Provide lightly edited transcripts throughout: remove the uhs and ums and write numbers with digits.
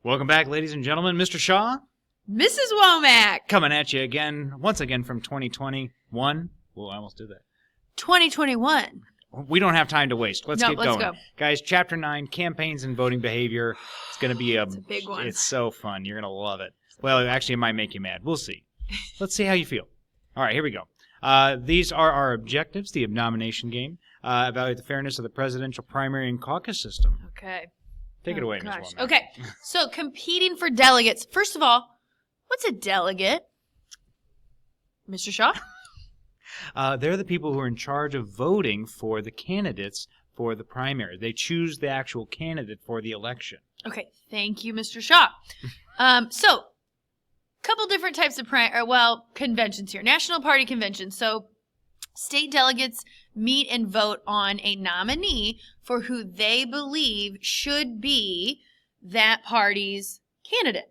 Welcome back, ladies and gentlemen. Mr. Shaw. Mrs. Womack. Coming at you once again from 2021. Well, I almost did that. 2021. We don't have time to waste. Let's get going. Go. Guys, Chapter 9, Campaigns and Voting Behavior. It's going to be it's a big one. It's so fun. You're going to love it. Well, actually, it might make you mad. We'll see. Let's see how you feel. All right, here we go. These are our objectives, the nomination game. Evaluate the fairness of the presidential primary and caucus system. Okay. Take it away, Ms. Womack. Okay, so competing for delegates. First of all, what's a delegate? Mr. Shaw? They're the people who are in charge of voting for the candidates for the primary. They choose the actual candidate for the election. Okay, thank you, Mr. Shaw. So, couple different types of conventions here. National party conventions. So, state delegates meet and vote on a nominee for who they believe should be that party's candidate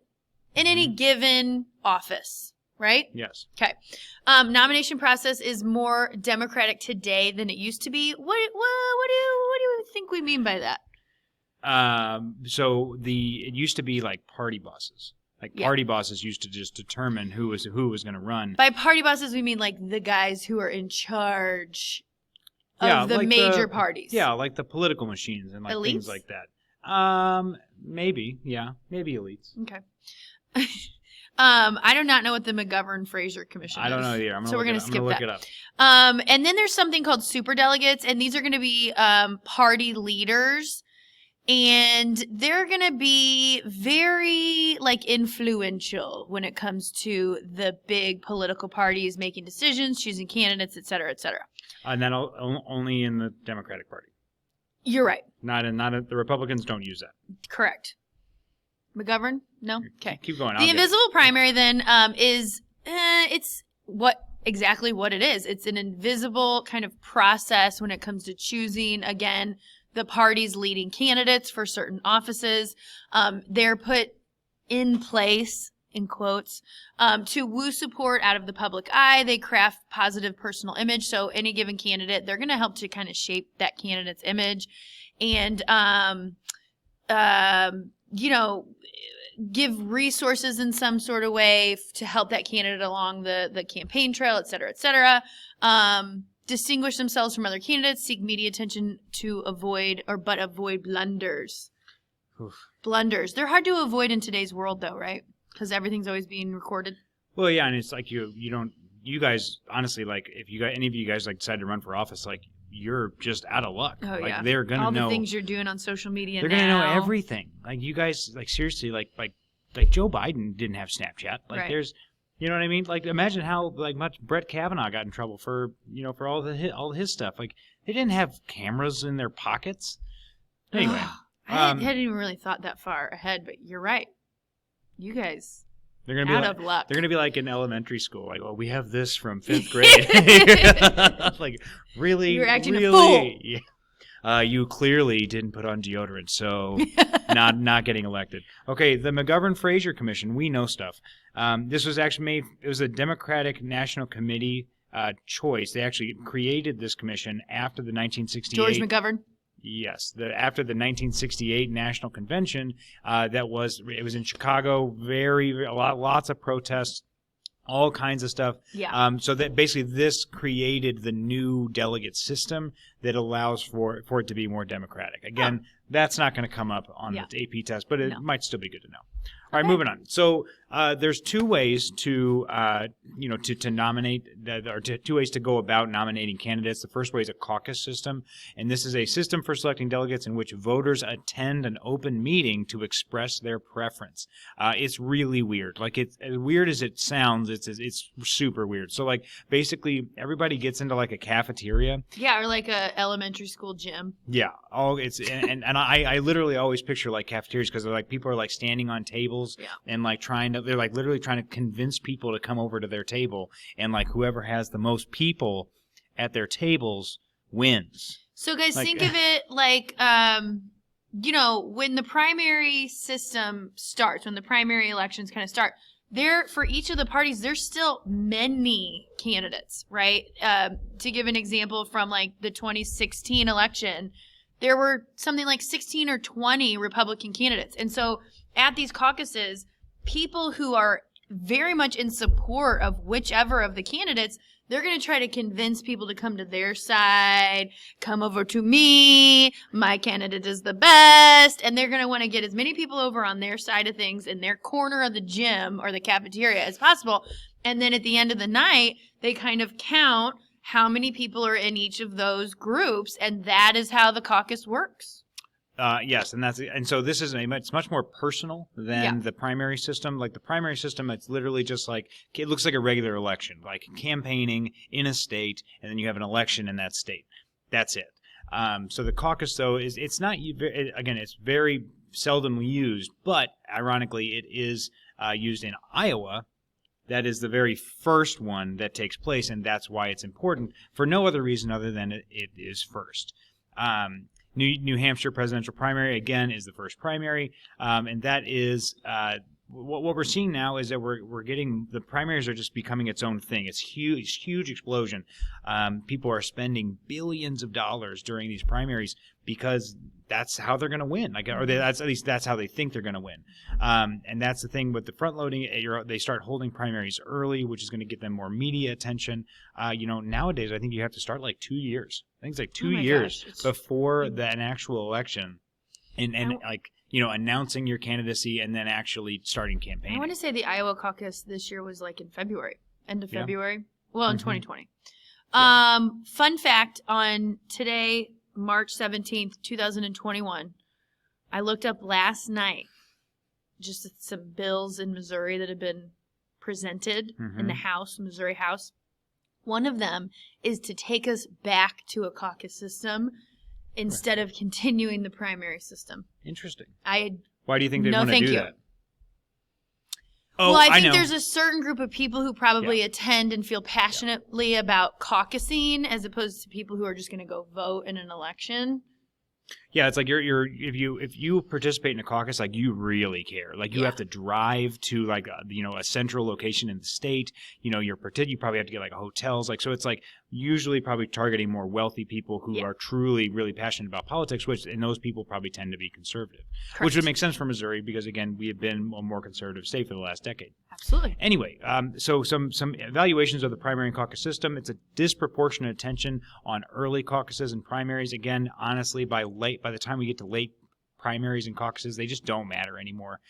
in any given office, right? Yes. Okay. Nomination process is more democratic today than it used to be. What do you think we mean by that? It used to be like party bosses. Party bosses used to just determine who was going to run. By party bosses, we mean like the guys who are in charge of the major parties. Yeah, like the political machines and elites? Things like that. Maybe, yeah, maybe elites. Okay. I do not know what the McGovern-Fraser Commission is. I don't know either. We're going to skip that. Look it up. And then there's something called superdelegates, and these are going to be party leaders. And they're going to be very, influential when it comes to the big political parties making decisions, choosing candidates, et cetera, et cetera. And then only in the Democratic Party. You're right. The Republicans don't use that. Correct. McGovern? No? Okay. Keep going. The invisible primary then is, it's exactly what it is. It's an invisible kind of process when it comes to choosing, again, the party's leading candidates for certain offices. They're put in place, in quotes, to woo support out of the public eye. They craft positive personal image. So any given candidate, they're going to help to kind of shape that candidate's image and, give resources in some sort of way to help that candidate along the campaign trail, et cetera, et cetera. Distinguish themselves from other candidates, seek media attention to avoid blunders. Oof. Blunders. They're hard to avoid in today's world, though, right? Because everything's always being recorded. Well, yeah, and it's like you guys, honestly, if any of you guys decide to run for office, you're just out of luck. Oh, yeah. They're going to know. All the things you're doing on social media They're going to know everything. You guys, seriously, Joe Biden didn't have Snapchat. Right. There's, you know what I mean? Imagine how much Brett Kavanaugh got in trouble for all his stuff. They didn't have cameras in their pockets. Anyway, I hadn't even really thought that far ahead, but you're right. You guys, they're gonna be out of luck. They're gonna be like in elementary school. We have this from 5th grade. Really, you're acting really, a fool. Yeah. You clearly didn't put on deodorant, so not getting elected. Okay, the McGovern-Fraser Commission, we know stuff. This was actually made, it was a Democratic National Committee choice. They actually created this commission after the 1968. George McGovern? Yes, after the 1968 National Convention. It was in Chicago, lots of protests. All kinds of stuff. Yeah. So that basically this created the new delegate system that allows for it to be more democratic. Again, that's not going to come up on the AP test, but it might still be good to know. All right, moving on. So there's two ways to nominate, or two ways to go about nominating candidates. The first way is a caucus system, and this is a system for selecting delegates in which voters attend an open meeting to express their preference. It's really weird. It's as weird as it sounds. It's super weird. So basically everybody gets into a cafeteria. Yeah, or a elementary school gym. Yeah. I literally always picture cafeterias because people are standing on tables and they're literally trying to convince people to come over to their table, and whoever has the most people at their tables wins. So guys, think of it when the primary system starts, when the primary elections kind of start, for each of the parties, there's still many candidates, right? To give an example from the 2016 election, there were something like 16 or 20 Republican candidates. And so at these caucuses, people who are very much in support of whichever of the candidates, they're going to try to convince people to come to their side, come over to me, my candidate is the best, and they're going to want to get as many people over on their side of things in their corner of the gym or the cafeteria as possible. And then at the end of the night, they kind of count how many people are in each of those groups, and that is how the caucus works. Yes, and so this is it's much more personal than the primary system. Like the primary system, it's literally just like it looks like a regular election, like campaigning in a state, and then you have an election in that state. That's it. So the caucus, though, it's not again, it's very seldom used, but ironically, it is used in Iowa. That is the very first one that takes place, and that's why it's important for no other reason other than it is first. New Hampshire presidential primary, again, is the first primary, and that is what we're seeing now is that we're getting the primaries are just becoming its own thing. It's huge explosion. People are spending billions of dollars during these primaries because that's how they're going to win. At least that's how they think they're going to win. And that's the thing with the front loading. They start holding primaries early, which is going to get them more media attention. Nowadays I think you have to start like 2 years. I think it's like 2 years before an actual election, and announcing your candidacy and then actually starting campaigning. I want to say the Iowa caucus this year was like in February, end of February. Well, in 2020. Fun fact on today, March 17th, 2021, I looked up last night just some bills in Missouri that have been presented in the House, Missouri House. One of them is to take us back to a caucus system instead of continuing the primary system. Interesting. Why do you think they want to do that? Oh, well, I think there's a certain group of people who probably attend and feel passionately about caucusing as opposed to people who are just going to go vote in an election. Yeah, it's like if you participate in a caucus, like you really care. Like you have to drive to like a central location in the state. You probably have to get like hotels. Like so, it's like usually probably targeting more wealthy people who are truly really passionate about politics. And those people probably tend to be conservative, which would make sense for Missouri because again we have been a more conservative state for the last decade. Absolutely. Anyway, so some evaluations of the primary and caucus system. It's a disproportionate attention on early caucuses and primaries. Again, honestly, by the time we get to late primaries and caucuses, they just don't matter anymore.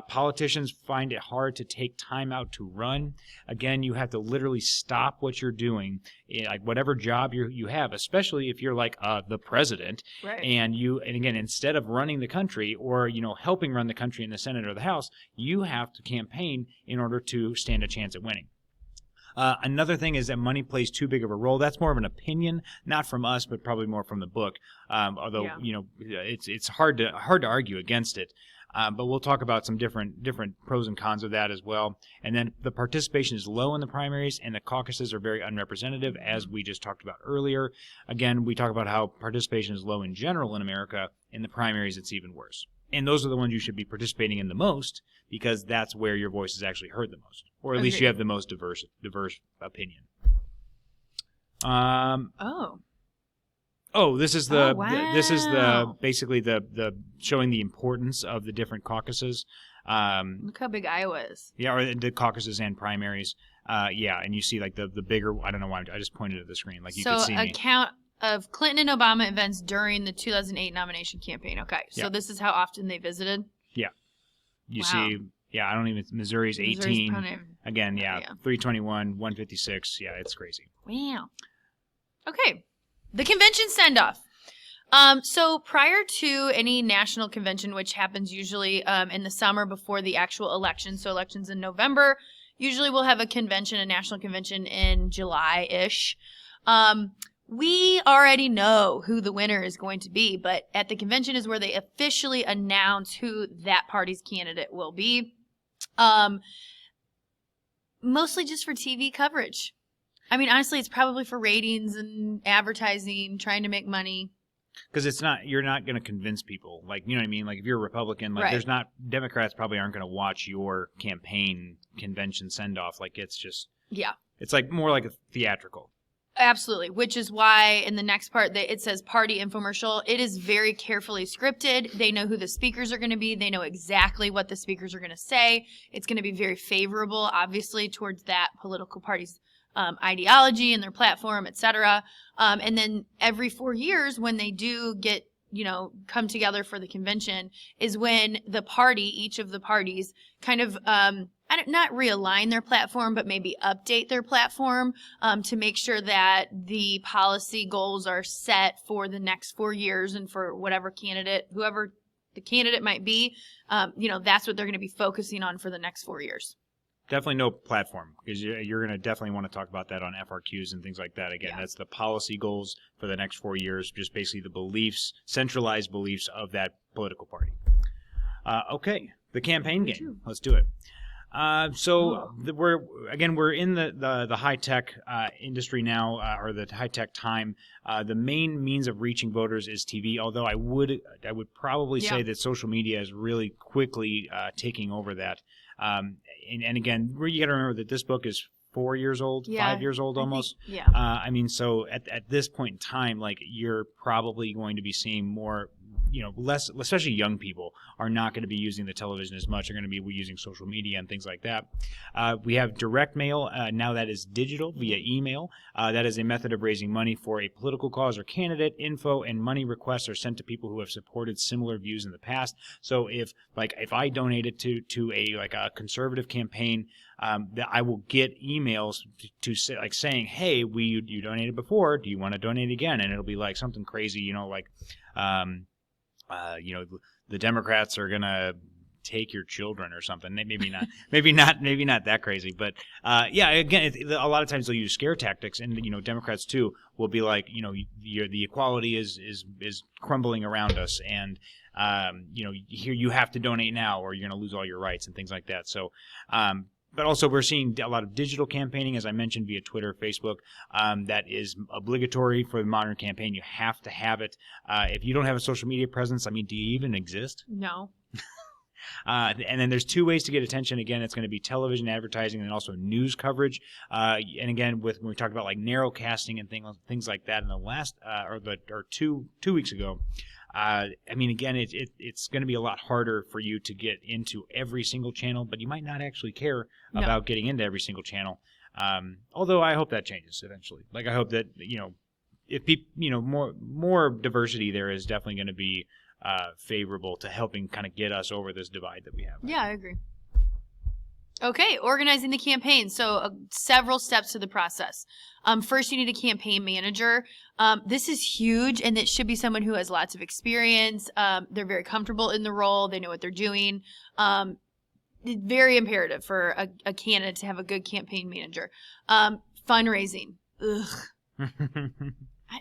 Politicians find it hard to take time out to run. Again, you have to literally stop what you're doing, like whatever job you have, especially if you're like the president, right. and again, instead of running the country or helping run the country in the Senate or the House, you have to campaign in order to stand a chance at winning. Another thing is that money plays too big of a role. That's more of an opinion, not from us, but probably more from the book. Although it's hard to argue against it. But we'll talk about some different pros and cons of that as well. And then the participation is low in the primaries, and the caucuses are very unrepresentative, as we just talked about earlier. Again, we talk about how participation is low in general in America. In the primaries, it's even worse. And those are the ones you should be participating in the most because that's where your voice is actually heard the most, or at least you have the most diverse opinion. This is basically the showing the importance of the different caucuses. Look how big Iowa is. Yeah, or the caucuses and primaries. And you see like the bigger. I don't know why I just pointed at the screen like you could see me. So a count of Clinton and Obama events during the 2008 nomination campaign. Okay, so this is how often they visited. Yeah, you see. Yeah, I don't even. Missouri's 18. Again, 321, 156. Yeah, it's crazy. Wow. Okay, the convention send-off. So prior to any national convention, which happens usually in the summer before the actual election, so elections in November, usually we'll have a national convention in July-ish. We already know who the winner is going to be, but at the convention is where they officially announce who that party's candidate will be. Mostly just for TV coverage. I mean, honestly, it's probably for ratings and advertising, trying to make money. Because you're not going to convince people. Like, you know what I mean? Like, if you're a Republican, like, Democrats probably aren't going to watch your campaign convention send-off. Like, it's just, it's like more like a theatrical. Absolutely, which is why in the next part that it says party infomercial. It is very carefully scripted. They know who the speakers are going to be. They know exactly what the speakers are going to say. It's going to be very favorable, obviously, towards that political party's ideology and their platform, etc. And then every 4 years, when they do get come together for the convention, is when each of the parties kind of not realign their platform, but maybe update their platform to make sure that the policy goals are set for the next 4 years and for whoever the candidate might be. That's what they're going to be focusing on for the next 4 years. Definitely no platform, because you're going to definitely want to talk about that on FRQs and things like that. Again, That's the policy goals for the next 4 years, just basically the beliefs, centralized beliefs of that political party. Okay, the campaign game. Let's do it. We're in the high tech industry now, or the high tech time. The main means of reaching voters is TV. Although I would probably say that social media is really quickly taking over that. And again, you got to remember that this book is 4 years old, 5 years old almost. So at this point in time, like, you're probably going to be seeing more. Less, especially young people, are not going to be using the television as much. They're going to be using social media and things like that. We have direct mail. Now that is digital via email. That is a method of raising money for a political cause or candidate. Info and money requests are sent to people who have supported similar views in the past. So if I donated to a conservative campaign, that I will get emails to say, saying, hey, you donated before. Do you want to donate again? And it'll be like something crazy, the Democrats are gonna take your children or something. Maybe not that crazy, but again, a lot of times they'll use scare tactics, and Democrats too will be like, the equality is crumbling around us, and here you have to donate now, or you're gonna lose all your rights and things like that. So. But also, we're seeing a lot of digital campaigning, as I mentioned, via Twitter, Facebook. That is obligatory for the modern campaign. You have to have it. If you don't have a social media presence, do you even exist? No. And then there's 2 ways to get attention. Again, it's going to be television advertising and also news coverage. And again, when we talked about narrow casting and things like that in the last or 2 weeks ago. Again, it's going to be a lot harder for you to get into every single channel, but you might not actually care about getting into every single channel. Although I hope that changes eventually. I hope that if people, more diversity there is definitely going to be favorable to helping kind of get us over this divide that we have. Yeah, I agree. Okay, organizing the campaign. So several steps to the process. First, you need a campaign manager. This is huge, and it should be someone who has lots of experience. They're very comfortable in the role. They know what they're doing. Very imperative for a candidate to have a good campaign manager. Fundraising. Ugh.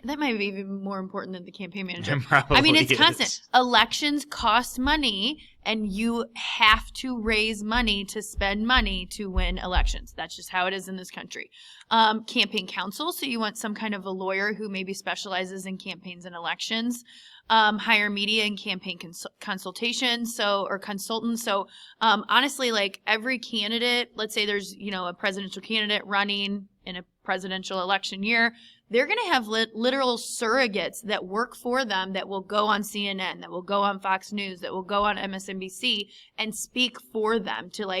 That might be even more important than the campaign manager. It's constant. Elections cost money, and you have to raise money to spend money to win elections. That's just how it is in this country. Campaign counsel, so you want some kind of a lawyer who maybe specializes in campaigns and elections. Hire media and campaign consultations, or consultants. So honestly, every candidate, let's say there's a presidential candidate running in a presidential election year, they're going to have literal surrogates that work for them that will go on CNN, that will go on Fox News, that will go on MSNBC and speak for them to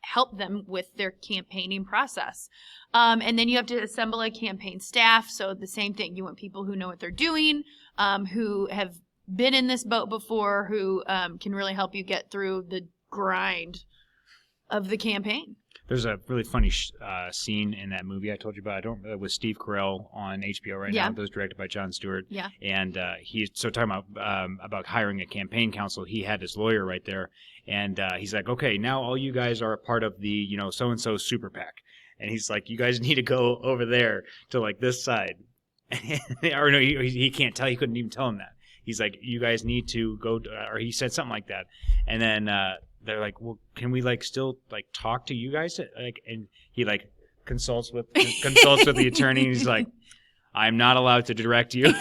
help them with their campaigning process. And then you have to assemble a campaign staff. So the same thing. You want people who know what they're doing, who have been in this boat before, who can really help you get through the grind of the campaign. There's a really funny scene in that movie I told you about. With Steve Carell on HBO right now. That was directed by Jon Stewart. Yeah. And he's talking about hiring a campaign counsel. He had his lawyer right there, and he's like, "Okay, now all you guys are a part of the so and so super PAC," and he's like, "You guys need to go over there to this side," or no, he can't tell. He couldn't even tell him that. He's like, "You guys need to go," or he said something like that, and then. They're like, well, can we talk to you guys? And he consults with the attorney. And he's like, I'm not allowed to direct you.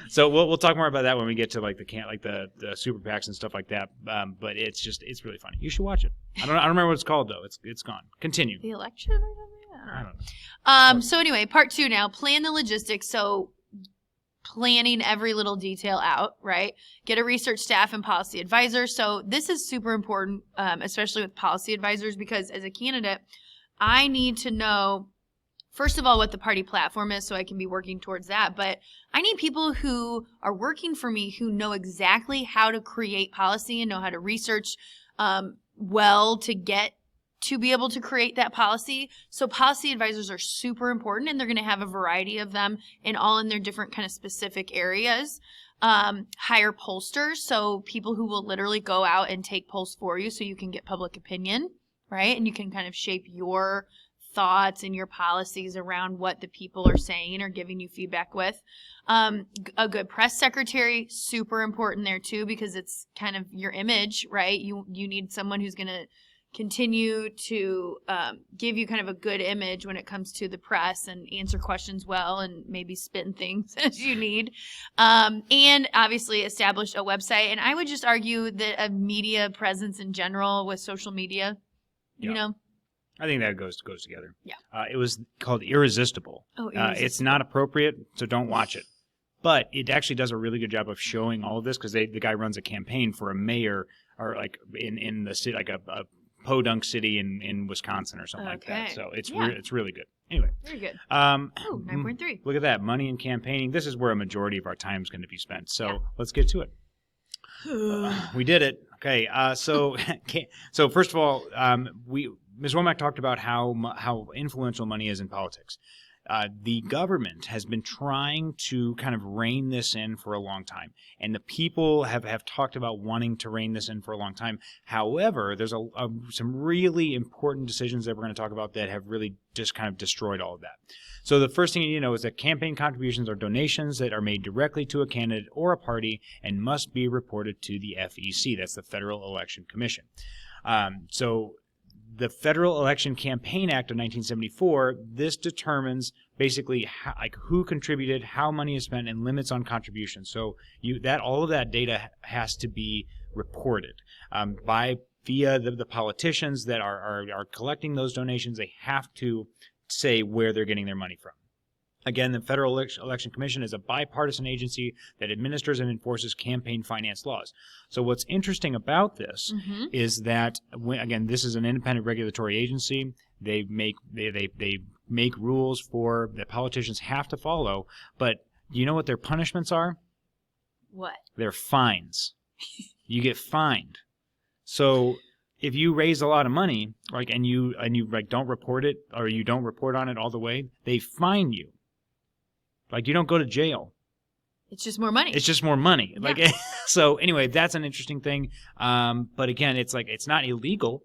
So we'll talk more about that when we get to the super PACs and stuff like that. But it's really funny. You should watch it. I don't remember what it's called though. It's gone. Continue. The election. I don't know. So anyway, part 2 now. Plan the logistics. So planning every little detail out, right? Get a research staff and policy advisor. So this is super important, especially with policy advisors, because as a candidate, I need to know, first of all, what the party platform is so I can be working towards that. But I need people who are working for me who know exactly how to create policy and know how to research well to be able to create that policy. So policy advisors are super important, and they're going to have a variety of them and all in their different kind of specific areas. Hire pollsters, so people who will literally go out and take polls for you so you can get public opinion, right? And you can kind of shape your thoughts and your policies around what the people are saying or giving you feedback with. A good press secretary, super important there too, because it's kind of your image, right? You need someone who's going to continue to give you kind of a good image when it comes to the press and answer questions well and maybe spin things as you need. And obviously establish a website. And I would just argue that a media presence in general with social media, you know. I think that goes together. Yeah. It was called Irresistible. Oh, Irresistible. It's not appropriate, so don't watch it. But it actually does a really good job of showing all of this, because the guy runs a campaign for a mayor, or like in the city, like a podunk city in Wisconsin or something like that. So it's really good. Anyway. Very good. 9.3. Look at that. Money and campaigning. This is where a majority of our time is going to be spent. So let's get to it. We did it. Okay. So first of all, Ms. Womack talked about how influential money is in politics. The government has been trying to kind of rein this in for a long time, and the people have talked about wanting to rein this in for a long time. However, there's some really important decisions that we're going to talk about that have really just kind of destroyed all of that. So the first thing you need to know is that campaign contributions are donations that are made directly to a candidate or a party and must be reported to the FEC. That's the Federal Election Commission. So the Federal Election Campaign Act of 1974, this determines basically who contributed, how money is spent, and limits on contributions. So all of that data has to be reported via the politicians that are collecting those donations. They have to say where they're getting their money from. Again, the Federal Election Commission is a bipartisan agency that administers and enforces campaign finance laws. So what's interesting about this is that, again, this is an independent regulatory agency. They make rules for that politicians have to follow. But do you know what their punishments are? What? They're fines. You get fined. So if you raise a lot of money, and you don't report it, or you don't report on it all the way, they fine you. You don't go to jail. It's just more money. It's just more money. Yeah. So anyway, that's an interesting thing. But again, it's not illegal.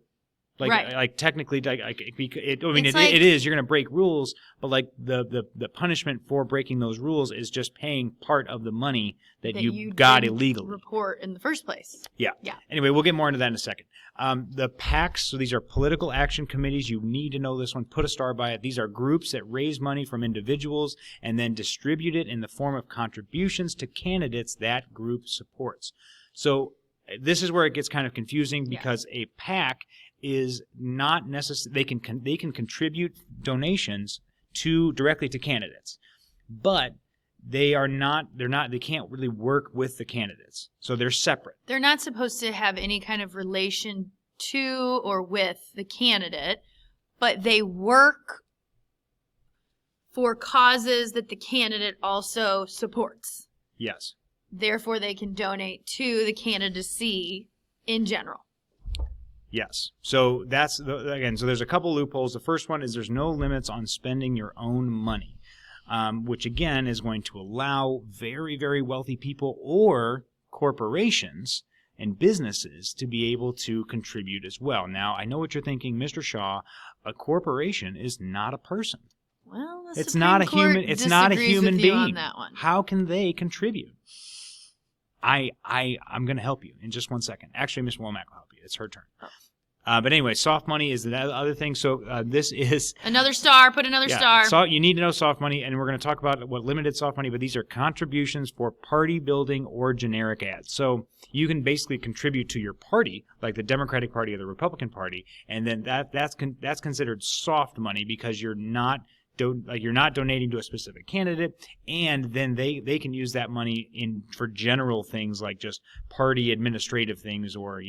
Technically, it is. You're going to break rules, but the punishment for breaking those rules is just paying part of the money that you got illegally. Report in the first place. Yeah. Anyway, we'll get more into that in a second. The PACs, so these are political action committees. You need to know this one. Put a star by it. These are groups that raise money from individuals and then distribute it in the form of contributions to candidates that group supports. So this is where it gets kind of confusing, because a PAC is not necessary. They can contribute donations directly to candidates, but they can't really work with the candidates. So they're separate. They're not supposed to have any kind of relation to or with the candidate, but they work for causes that the candidate also supports. Yes. Therefore, they can donate to the candidacy in general. Yes. So so there's a couple loopholes. The first one is there's no limits on spending your own money, which again is going to allow very, very wealthy people or corporations and businesses to be able to contribute as well. Now, I know what you're thinking, Mr. Shaw, a corporation is not a person. Well, it's not a human being. On that one. How can they contribute? I'm going to help you in just 1 second. Actually, Ms. Womack will help you. It's her turn. But anyway, soft money is the other thing. So this is another star. Put another star. So you need to know soft money, and we're going to talk about what limited soft money. But these are contributions for party building or generic ads. So you can basically contribute to your party, like the Democratic Party or the Republican Party, and then that's considered soft money because you're not donating to a specific candidate, and then they can use that money for general things like just party administrative things or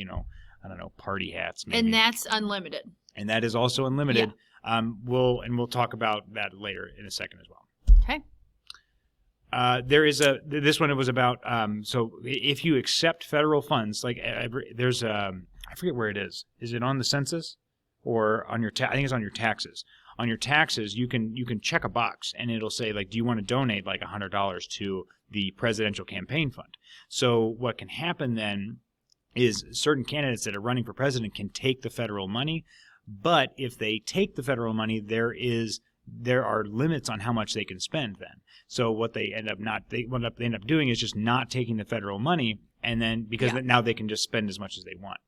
I don't know, party hats maybe. And that's unlimited. And that is also unlimited. Yeah. We'll talk about that later in a second as well. Okay. This one it was about so if you accept federal funds, like there's I forget where it is. Is it on the census or on your I think it's on your taxes. On your taxes, you can check a box and it'll say like, do you want to donate like $100 to the presidential campaign fund? So what can happen then is certain candidates that are running for president can take the federal money, but if they take the federal money, there are limits on how much they can spend then. So what they end up doing is just not taking the federal money, and then because now they can just spend as much as they want.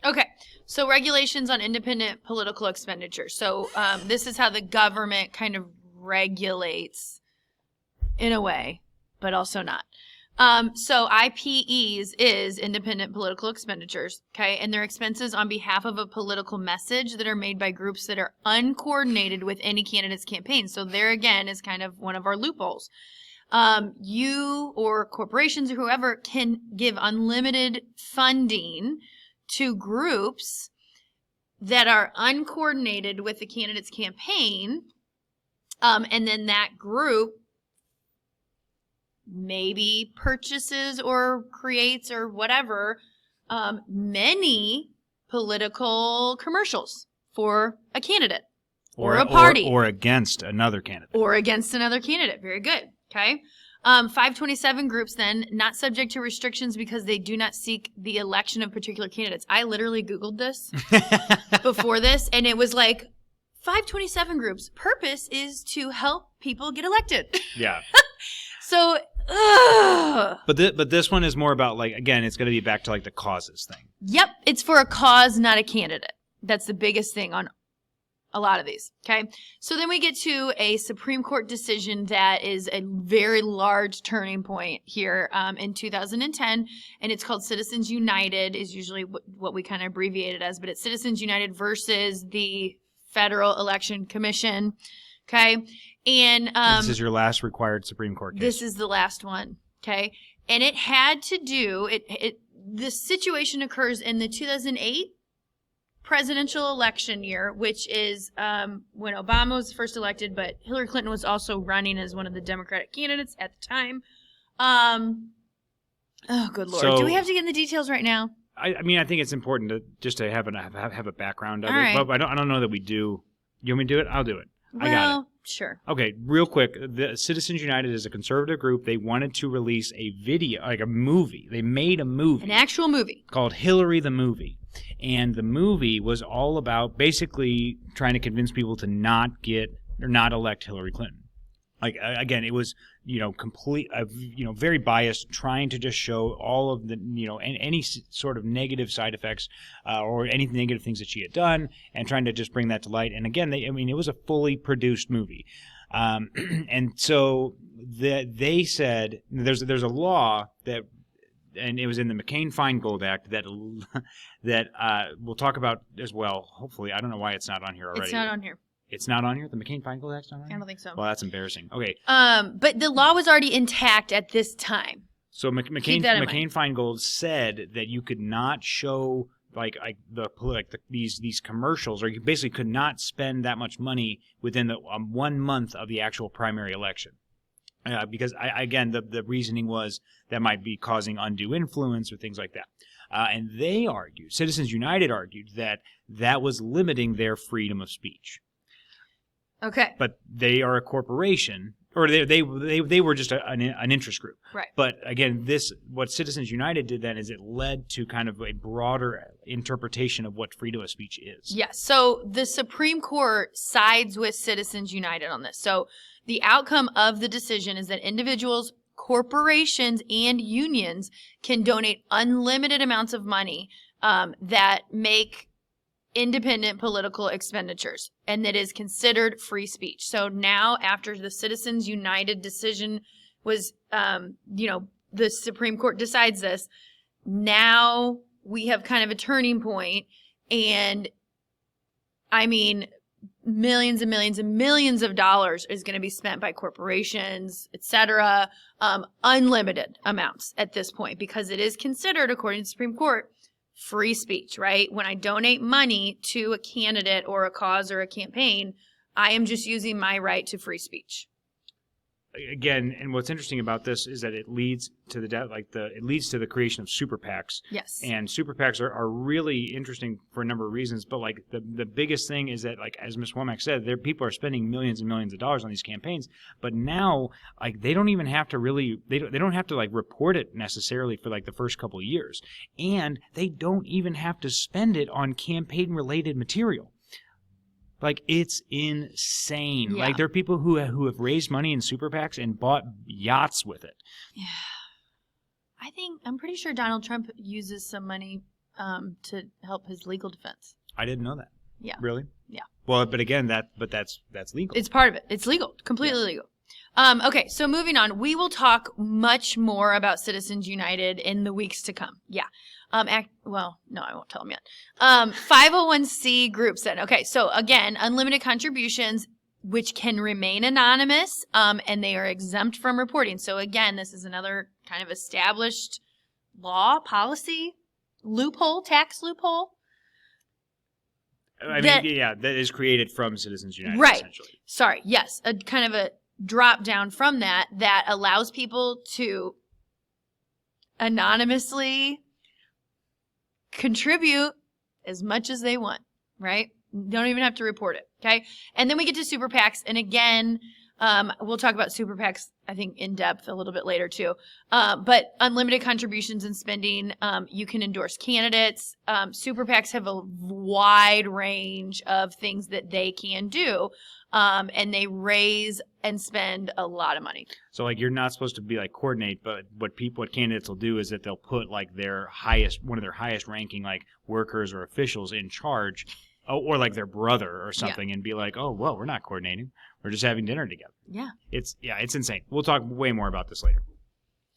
Okay, so regulations on independent political expenditure. So this is how the government kind of regulates in a way, but also not. So IPEs is independent political expenditures, okay, and they're expenses on behalf of a political message that are made by groups that are uncoordinated with any candidate's campaign. So there again is kind of one of our loopholes. You or corporations or whoever can give unlimited funding to groups that are uncoordinated with the candidate's campaign, and then that group maybe purchases or creates or whatever many political commercials for a candidate or a party. Or against another candidate. Or against another candidate. Very good. Okay. 527 groups then, not subject to restrictions because they do not seek the election of particular candidates. I literally Googled this before this, and it was like, 527 groups, purpose is to help people get elected. Yeah. So, But this one is more about, like, again, it's going to be back to, like, the causes thing. Yep. It's for a cause, not a candidate. That's the biggest thing on a lot of these. Okay. So then we get to a Supreme Court decision that is a very large turning point here in 2010. And it's called Citizens United, is usually what we kind of abbreviate it as. But it's Citizens United versus the Federal Election Commission. Okay. And this is your last required Supreme Court case. This is the last one. Okay. And it had to do, the situation occurs in the 2008 presidential election year, which is when Obama was first elected, but Hillary Clinton was also running as one of the Democratic candidates at the time. Oh, good Lord. So, do we have to get in the details right now? I mean, I think it's important to have a background of All it. right. But I don't know that we do. You want me to do it? I'll do it. Well, I got it. Sure. Okay, real quick. The Citizens United is a conservative group. They wanted to release a video, like a movie. They made a movie. An actual movie. Called Hillary the Movie. And the movie was all about basically trying to convince people to not elect Hillary Clinton. Like, again, it was, very biased, trying to just show all of the, any sort of negative side effects or any negative things that she had done, and trying to just bring that to light. And again, it was a fully produced movie. And so they said there's a law that, and it was in the McCain-Feingold Act that we'll talk about as well. Hopefully, I don't know why it's not on here already. It's not on here. It's not on here? The McCain-Feingold Act's not on here? I don't think so. Well, that's embarrassing. Okay. But the law was already intact at this time. So McCain-Feingold said that you could not show these commercials, or you basically could not spend that much money within the 1 month of the actual primary election. Because, the reasoning was that might be causing undue influence or things like that. And they argued, Citizens United argued, that was limiting their freedom of speech. Okay. But they are a corporation, or they were just an interest group. Right. But again, what Citizens United did then is it led to kind of a broader interpretation of what freedom of speech is. Yes. So the Supreme Court sides with Citizens United on this. So the outcome of the decision is that individuals, corporations and unions can donate unlimited amounts of money that make independent political expenditures, and that is considered free speech. So now, after the Citizens United decision was, the Supreme Court decides this, now we have kind of a turning point, and I mean, millions and millions and millions of dollars is going to be spent by corporations, etc., unlimited amounts at this point, because it is considered, according to the Supreme Court, free speech, right? When I donate money to a candidate or a cause or a campaign, I am just using my right to free speech. Again, and what's interesting about this is that it leads to the creation of super PACs. Yes. And super PACs are really interesting for a number of reasons. But like the biggest thing is that, like as Ms. Womack said, people are spending millions and millions of dollars on these campaigns. But now, like they don't even have to they don't have to like report it necessarily for like the first couple of years, and they don't even have to spend it on campaign related material. Like, it's insane. Yeah. Like, there are people who have raised money in super PACs and bought yachts with it. Yeah. I'm pretty sure Donald Trump uses some money to help his legal defense. I didn't know that. Yeah. Really? Yeah. Well, but again, that's legal. It's part of it. It's legal. Completely legal. Okay, so moving on. We will talk much more about Citizens United in the weeks to come. Yeah. No, I won't tell them yet. 501c groups then. Okay, so again, unlimited contributions, which can remain anonymous, and they are exempt from reporting. So again, this is another kind of established law, policy, loophole, tax loophole. That is created from Citizens United, right. Essentially. Sorry, yes, a kind of a drop down from that allows people to anonymously contribute as much as they want, right? Don't even have to report it, okay? And then we get to super PACs, and again, we'll talk about super PACs, I think, in depth a little bit later too. But unlimited contributions and spending, you can endorse candidates. Super PACs have a wide range of things that they can do, and they raise and spend a lot of money. So, like, you're not supposed to be like coordinate, but what candidates will do is that they'll put like one of their highest ranking like workers or officials in charge, or like their brother or something, and be like, oh, well, we're not coordinating. We're just having dinner together. Yeah. It's insane. We'll talk way more about this later.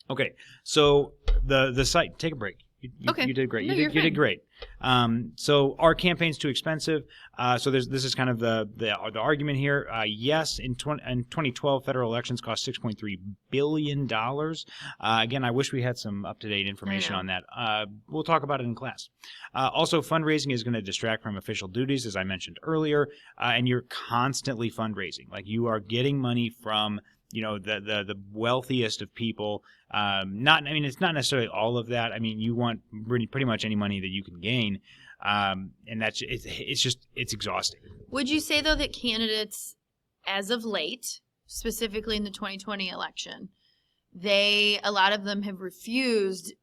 Okay, so the site, take a break. You did great. No, you did great. So are campaigns too expensive? So this is kind of the argument here. Yes, in 2012, federal elections cost $6.3 billion. Again, I wish we had some up-to-date information on that. We'll talk about it in class. Also, fundraising is going to distract from official duties, as I mentioned earlier, and you're constantly fundraising. Like, you are getting money from the wealthiest of people. It's not necessarily all of that. I mean, you want pretty much any money that you can gain, and it's exhausting. Would you say though that candidates, as of late, specifically in the 2020 election, a lot of them have refused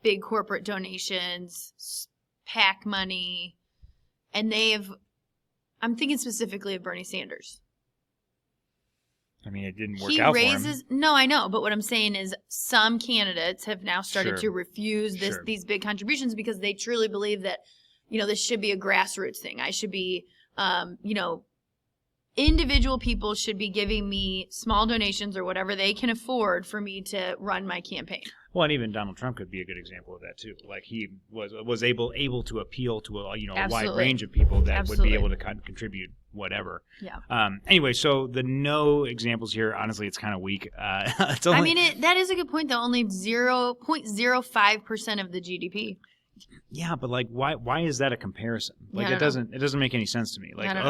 big corporate donations, PAC money, and I'm thinking specifically of Bernie Sanders. I mean, it didn't work out for him. No, I know. But what I'm saying is some candidates have now started to refuse these big contributions because they truly believe that, this should be a grassroots thing. I should be, individual people should be giving me small donations or whatever they can afford for me to run my campaign. Well, and even Donald Trump could be a good example of that too. Like, he was able to appeal to a wide range of people that would be able to contribute whatever. Yeah. Anyway, so the no examples here, honestly, it's kind of weak. That is a good point though. Only 0.05% of the GDP. Yeah, but like, why is that a comparison? Like, it doesn't make any sense to me. Like, why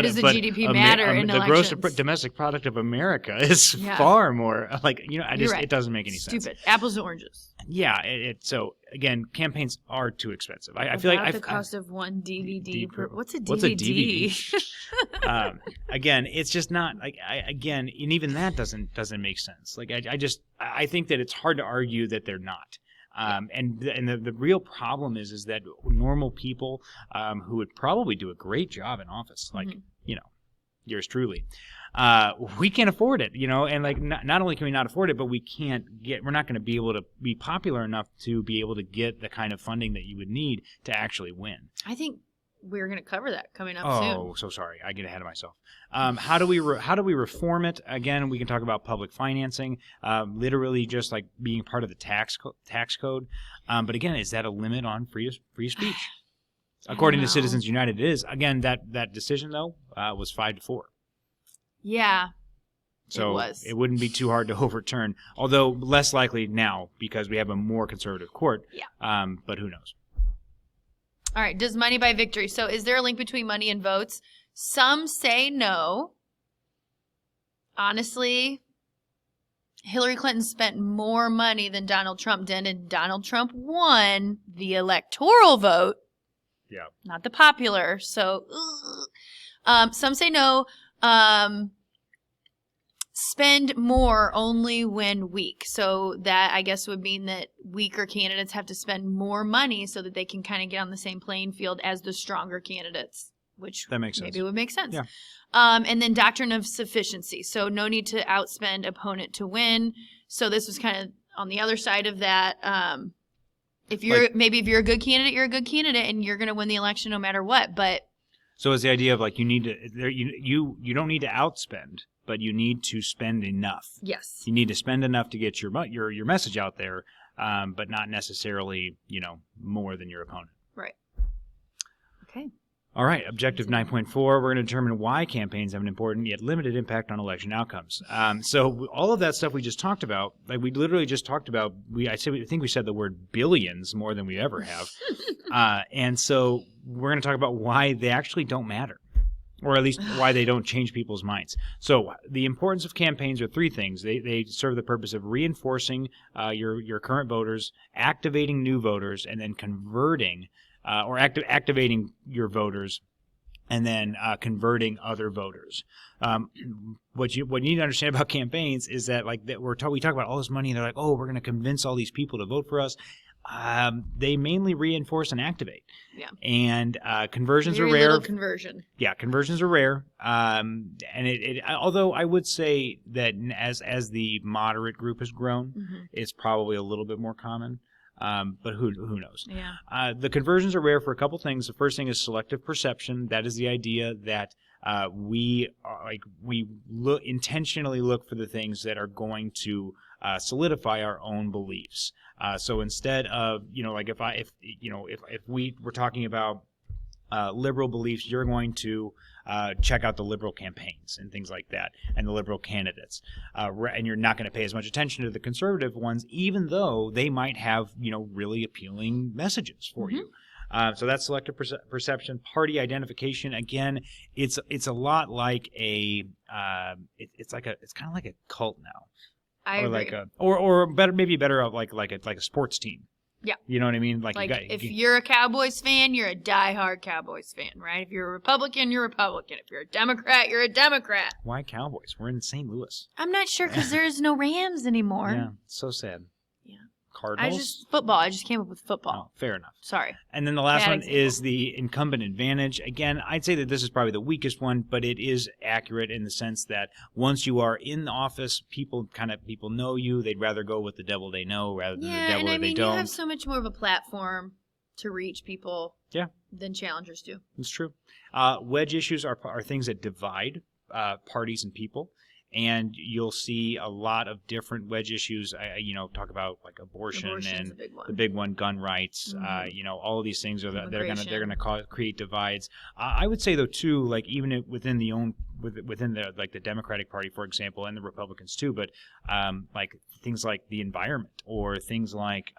does the GDP matter in elections? The gross domestic product of America is far more like, it doesn't make any sense. Stupid. Apples and oranges. Yeah, so again, campaigns are too expensive. I feel like the cost of one DVD per. What's a DVD? What's a DVD? Again, it's just not like and even that doesn't make sense. Like, I think that it's hard to argue that they're not. And the real problem is that normal people who would probably do a great job in office, like yours truly, we can't afford it, and like not only can we not afford it, but we're not going to be able to be popular enough to be able to get the kind of funding that you would need to actually win. I think we're going to cover that coming up soon. Oh, so sorry. I get ahead of myself. How do we reform it? Again, we can talk about public financing, literally just like being part of the tax code. But again, is that a limit on free speech? According to Citizens United, it is. Again, that decision, though, was 5-4. Yeah, so it was. It wouldn't be too hard to overturn, although less likely now because we have a more conservative court. Yeah. But who knows? All right. Does money buy victory? So is there a link between money and votes? Some say no. Honestly, Hillary Clinton spent more money than Donald Trump did, and Donald Trump won the electoral vote. Yeah. Not the popular. So some say no. Spend more only when weak. So that, I guess, would mean that weaker candidates have to spend more money so that they can kind of get on the same playing field as the stronger candidates, which that makes sense. Maybe would make sense. Yeah. And then doctrine of sufficiency. So no need to outspend opponent to win. So this was kind of on the other side of that. If you're a good candidate, you're a good candidate, and you're going to win the election no matter what. But so it's the idea of like you don't need to outspend, but you need to spend enough. Yes. You need to spend enough to get your message out there, but not necessarily more than your opponent. Right. Okay. All right, objective 9.4, we're going to determine why campaigns have an important yet limited impact on election outcomes. So all of that stuff we just talked about, like we literally just talked about, I think we said the word billions more than we ever have. And so we're going to talk about why they actually don't matter, or at least why they don't change people's minds. So the importance of campaigns are three things. They serve the purpose of reinforcing your current voters, activating new voters, and then converting or activating your voters, and then converting other voters. What you need to understand about campaigns is that we talk about all this money, and they're like, oh, we're going to convince all these people to vote for us. They mainly reinforce and activate. Yeah. And conversions Very are rare. Little conversion. Yeah, conversions are rare. And although I would say that as the moderate group has grown, it's probably a little bit more common. But who knows? Yeah. The conversions are rare for a couple things. The first thing is selective perception. That is the idea that we intentionally look for the things that are going to solidify our own beliefs. So instead of if we were talking about liberal beliefs, you're going to check out the liberal campaigns and things like that, and the liberal candidates, and you're not going to pay as much attention to the conservative ones, even though they might have really appealing messages for you. So that's selective perception. Party identification, again, it's a lot like it's kind of like a cult now. I agree. Or better like a sports team. Yeah. You know what I mean? If you're a Cowboys fan, you're a diehard Cowboys fan, right? If you're a Republican, you're a Republican. If you're a Democrat, you're a Democrat. Why Cowboys? We're in St. Louis. I'm not sure because there's no Rams anymore. Yeah, it's so sad. Yeah. Cardinals? Football. I just came up with football. Oh, fair enough. Sorry. And then the last one is the incumbent advantage. Again, I'd say that this is probably the weakest one, but it is accurate in the sense that once you are in the office, people know you. They'd rather go with the devil they know rather than the devil that they don't. You have so much more of a platform to reach people than challengers do. It's true. Wedge issues are things that divide parties and people. And you'll see a lot of different wedge issues. Talk about like abortion and the big one, gun rights. All of these things they're gonna create divides. I would say though too, like even within the Democratic Party, for example, and the Republicans too, but like things like the environment or things like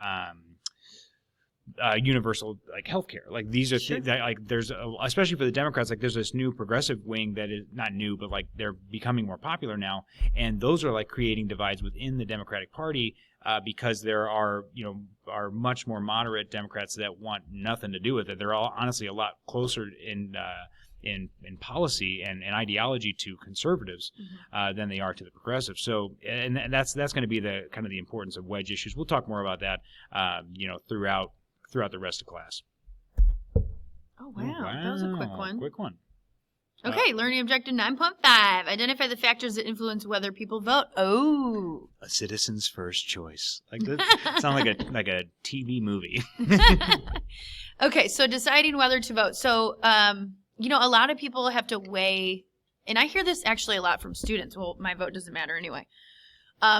universal like healthcare. Like these are things that there's especially for the Democrats, like there's this new progressive wing that is not new, but like they're becoming more popular now, and those are like creating divides within the Democratic Party because there are much more moderate Democrats that want nothing to do with it. They're all honestly a lot closer in policy and ideology to conservatives than they are to the progressives. So, and that's going to be the kind of the importance of wedge issues. We'll talk more about that, throughout the rest of class. Oh, wow. That was a quick one. Quick one. Okay, learning objective 9.5. Identify the factors that influence whether people vote. Oh. A citizen's first choice. Like that sounds like a TV movie. Okay, so deciding whether to vote. So, a lot of people have to weigh, and I hear this actually a lot from students. Well, my vote doesn't matter anyway.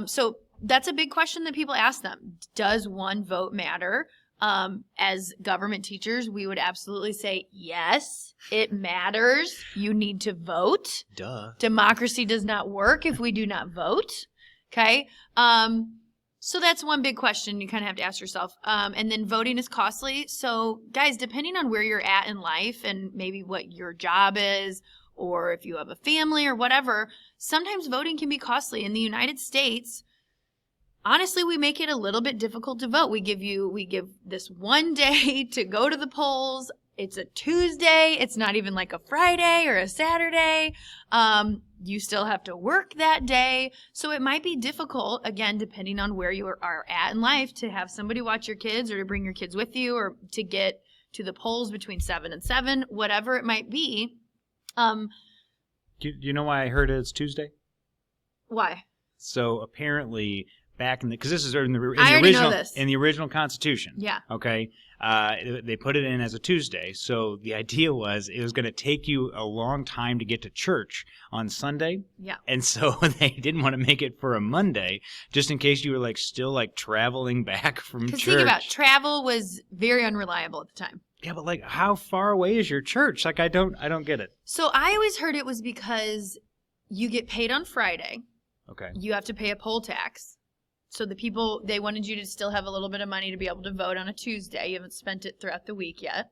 So that's a big question that people ask them. Does one vote matter? As government teachers, we would absolutely say, yes, it matters. You need to vote. Duh. Democracy does not work if we do not vote. Okay. So that's one big question you kind of have to ask yourself. And then voting is costly. So guys, depending on where you're at in life and maybe what your job is, or if you have a family or whatever, sometimes voting can be costly. In the United States, honestly, we make it a little bit difficult to vote. We give this one day to go to the polls. It's a Tuesday. It's not even like a Friday or a Saturday. You still have to work that day. So it might be difficult, again, depending on where you are at in life, to have somebody watch your kids or to bring your kids with you or to get to the polls between 7 and 7, whatever it might be. Do you know why I heard it's Tuesday? Why? So apparently back in because this is in the original Constitution. Yeah. Okay. They put it in as a Tuesday. So the idea was it was going to take you a long time to get to church on Sunday. Yeah. And so they didn't want to make it for a Monday, just in case you were still traveling back from church. Because think about it, travel was very unreliable at the time. Yeah, but how far away is your church? I don't get it. So I always heard it was because you get paid on Friday. Okay. You have to pay a poll tax. So the people, they wanted you to still have a little bit of money to be able to vote on a Tuesday. You haven't spent it throughout the week yet.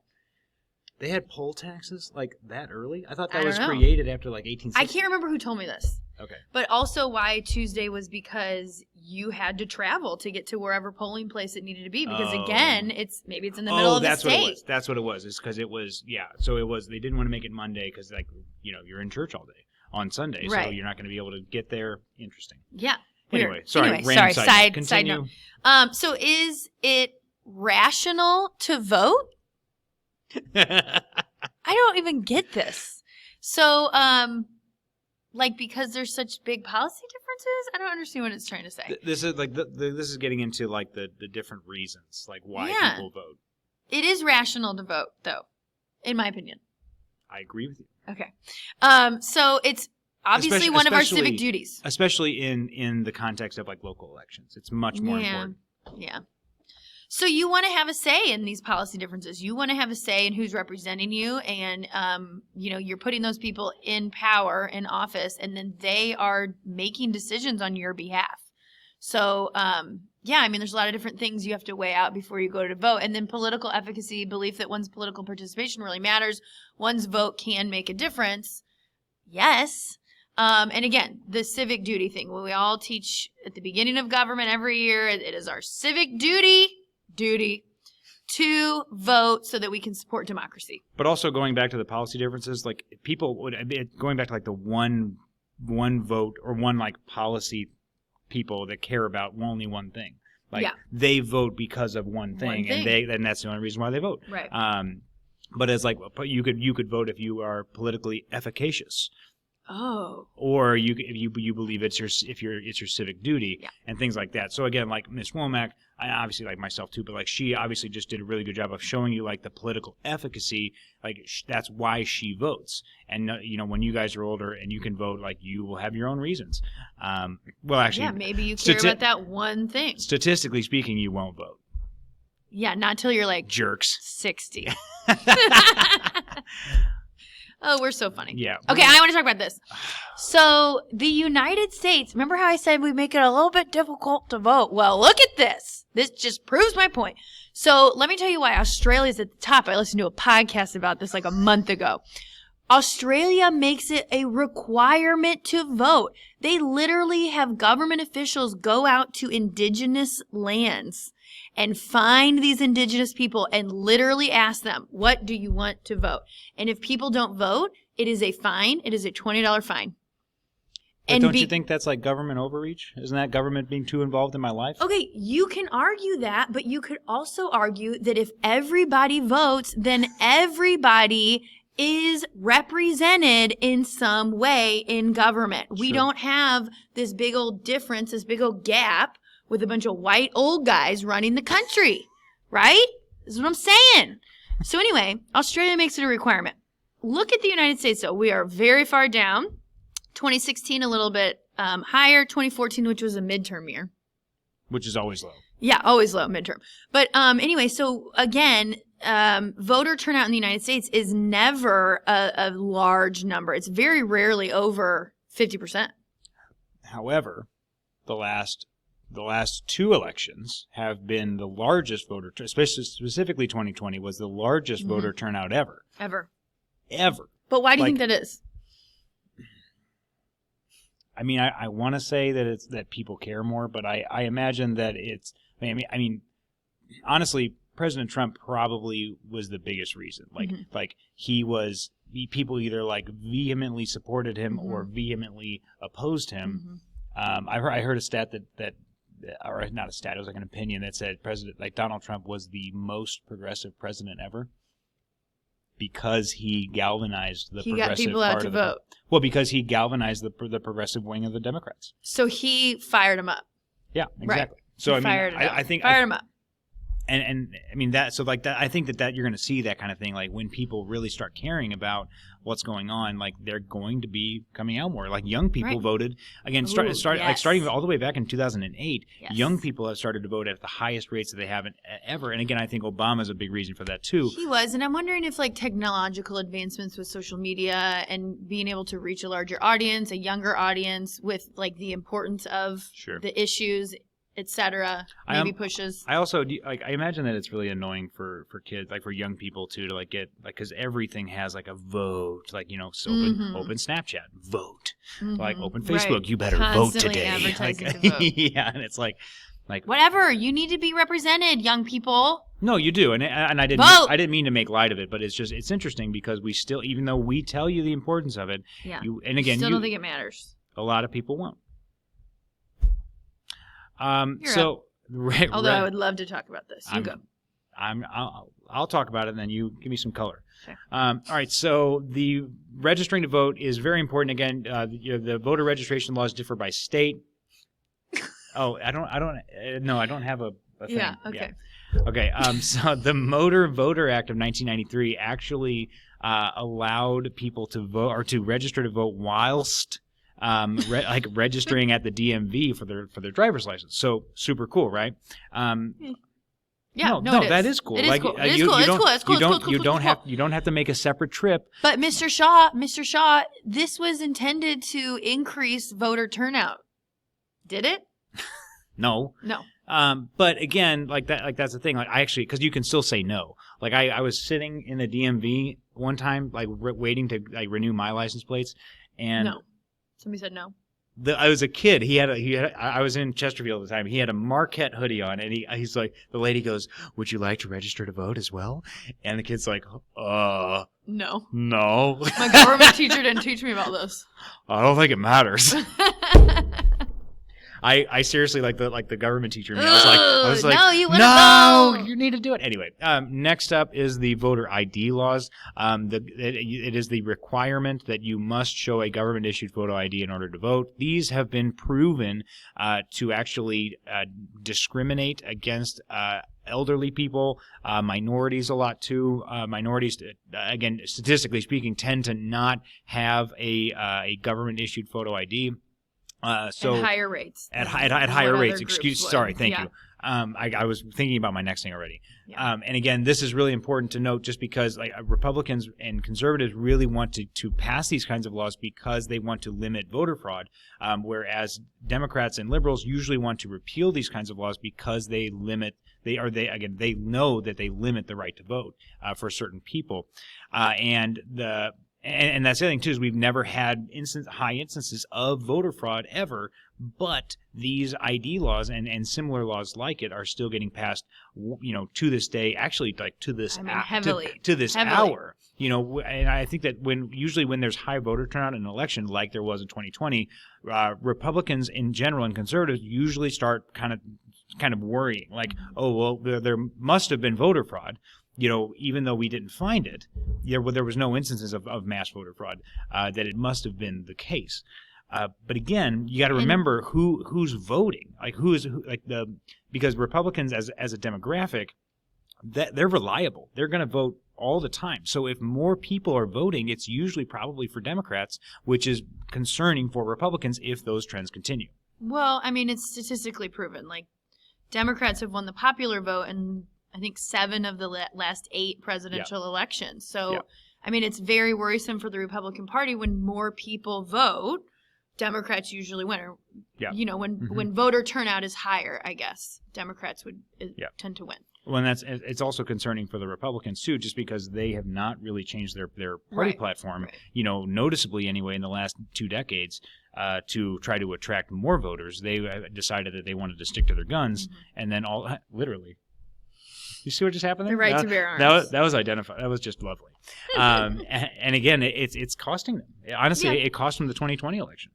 They had poll taxes that early? I thought that was know. Created after 1860. I can't remember who told me this. Okay. But also why Tuesday was because you had to travel to get to wherever polling place it needed to be. Because again, maybe it's in the middle of the state. What it was. That's what it was. It's because it was, yeah. So it was, they didn't want to make it Monday because you're in church all day on Sunday. Right. So you're not going to be able to get there. Interesting. Yeah. Anyway, sorry. Side note. So is it rational to vote? I don't even get this. So, because there's such big policy differences, I don't understand what it's trying to say. This is this is getting into the different reasons, why people vote. It is rational to vote, though, in my opinion. I agree with you. Okay. So it's obviously one of our civic duties. Especially in the context of local elections. It's much more important. Yeah. So you want to have a say in these policy differences. You want to have a say in who's representing you, and you're putting those people in power, in office, and then they are making decisions on your behalf. So there's a lot of different things you have to weigh out before you go to vote. And then political efficacy, belief that one's political participation really matters. One's vote can make a difference. Yes. And again, the civic duty thing. When we all teach at the beginning of government every year, it is our civic duty to vote so that we can support democracy. But also going back to the policy differences, people would going back to the one vote or one policy people that care about only one thing. They vote because of one thing. And that's the only reason why they vote. Right. But as you could vote if you are politically efficacious. Oh. Or if you believe it's your civic duty and things like that. So again, Ms. Womack, I obviously like myself too, but she obviously just did a really good job of showing you the political efficacy. That's why she votes. And when you guys are older and you can vote, you will have your own reasons. Maybe you care about that one thing. Statistically speaking, you won't vote. Yeah, not till you're jerks 60. Oh, we're so funny. Yeah. Okay, I want to talk about this. So the United States, remember how I said we make it a little bit difficult to vote? Well, look at this. This just proves my point. So let me tell you why Australia's at the top. I listened to a podcast about this a month ago. Australia makes it a requirement to vote. They literally have government officials go out to indigenous lands and find these indigenous people and literally ask them, what do you want to vote? And if people don't vote, it is a fine. It is a $20 fine. But don't you think that's government overreach? Isn't that government being too involved in my life? Okay, you can argue that, but you could also argue that if everybody votes, then everybody is represented in some way in government. We don't have this big old difference, this big old gap with a bunch of white old guys running the country, right? This is what I'm saying. So anyway, Australia makes it a requirement. Look at the United States, though. We are very far down. 2016, a little bit higher. 2014, which was a midterm year. Which is always low. Yeah, always low, midterm. But anyway, so again, voter turnout in the United States is never a large number. It's very rarely over 50%. However, the last 2 elections have been the largest voter, specifically 2020 was the largest voter turnout ever. Ever. But why do you think that is? I mean, I want to say that it's that people care more, but I imagine that it's. I mean, honestly, President Trump probably was the biggest reason. Like people either like vehemently supported him or vehemently opposed him. I heard a stat that, or not a stat, it was like an opinion that said Donald Trump was the most progressive president ever. Because he galvanized the progressive got people out to vote. Well, because he galvanized the progressive wing of the Democrats. So he fired him up. Yeah, exactly. Right. So I think fired him up. And I mean that. So like that, I think that you're going to see that kind of thing. Like when people really start caring about what's going on, like they're going to be coming out more. Like young people voted again. Starting all the way back in 2008. Yes. Young people have started to vote at the highest rates that they haven't ever. And again, I think Obama's a big reason for that too. He was, and I'm wondering if like technological advancements with social media and being able to reach a larger audience, a younger audience, with like the importance of the issues, etc. Maybe pushes. I also I imagine that it's really annoying for kids, like for young people too, to like get like because everything has like a vote, like so open Snapchat, vote, like open Facebook, you better constantly vote today. Advertising to vote. Yeah, and it's like whatever, you need to be represented, young people. No, you do, and I didn't vote. I didn't mean to make light of it, but it's interesting because we still, even though we tell you the importance of it, still don't think it matters. A lot of people won't. Although I would love to talk about this. You go. I'll talk about it, and then you give me some color. Okay. All right. So the registering to vote is very important. Again, the voter registration laws differ by state. Oh, I don't have a thing. Yeah. Okay. Yeah. Okay. So the Motor Voter Act of 1993 actually allowed people to vote or to register to vote whilst registering at the DMV for their driver's license. So super cool, right? Yeah, that is cool. It is cool. It's cool. You don't have to make a separate trip. But Mr. Shaw, this was intended to increase voter turnout. Did it? No. But again, that's the thing. Like I actually, because you can still say no. Like I was sitting in the DMV one time, like waiting to renew my license plates, and no. Somebody said no. I was a kid. I was in Chesterfield at the time. He had a Marquette hoodie on, and he's like, the lady goes, "Would you like to register to vote as well?" And the kid's like, No. My government teacher didn't teach me about this. I don't think it matters. I seriously like the government teacher. I was like, no, you need to do it anyway. Next up is the voter ID laws. It is the requirement that you must show a government issued photo ID in order to vote. These have been proven to actually discriminate against elderly people, minorities a lot too. Minorities, again, statistically speaking, tend to not have a government issued photo ID. So at higher rates. At higher rates. Thank you. I was thinking about my next thing already. Yeah. And again, this is really important to note just because Republicans and conservatives really want to pass these kinds of laws because they want to limit voter fraud, whereas Democrats and liberals usually want to repeal these kinds of laws because they know that they limit the right to vote for certain people. And that's the other thing, too, is we've never had high instances of voter fraud ever, but these ID laws and similar laws like it are still getting passed, to this day, actually, like to this heavily. To this hour. And I think that usually when there's high voter turnout in an election, like there was in 2020, Republicans in general and conservatives usually start kind of worrying, like, oh, well, there must have been voter fraud. even though we didn't find it, there was no instances of mass voter fraud, that it must have been the case. But again, you got to remember who's voting, because Republicans as a demographic, that they're reliable. They're going to vote all the time. So if more people are voting, it's usually probably for Democrats, which is concerning for Republicans if those trends continue. Well, I mean, it's statistically proven. Like, Democrats have won the popular vote in, I think, 7 of the last 8 presidential elections. So, I mean, it's very worrisome for the Republican Party when more people vote. Democrats usually win. Or, when voter turnout is higher, I guess, Democrats would tend to win. Well, and it's also concerning for the Republicans too, just because they have not really changed their party platform, noticeably anyway in the last 2 decades, to try to attract more voters. They decided that they wanted to stick to their guns, and then literally. You see what just happened there? The right to bear arms. That was identified. That was just lovely. And again, it's costing them. Honestly, it cost them the 2020 election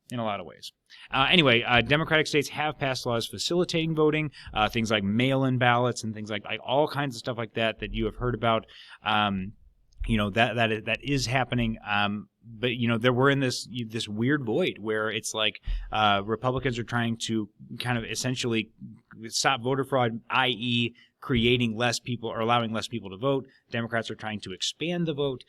in a lot of ways. Anyway, Democratic states have passed laws facilitating voting, things like mail-in ballots and things like all kinds of stuff like that you have heard about. That is happening. But we're in this weird void where it's like Republicans are trying to kind of essentially stop voter fraud, i.e., creating less people or allowing less people to vote. Democrats are trying to expand the vote.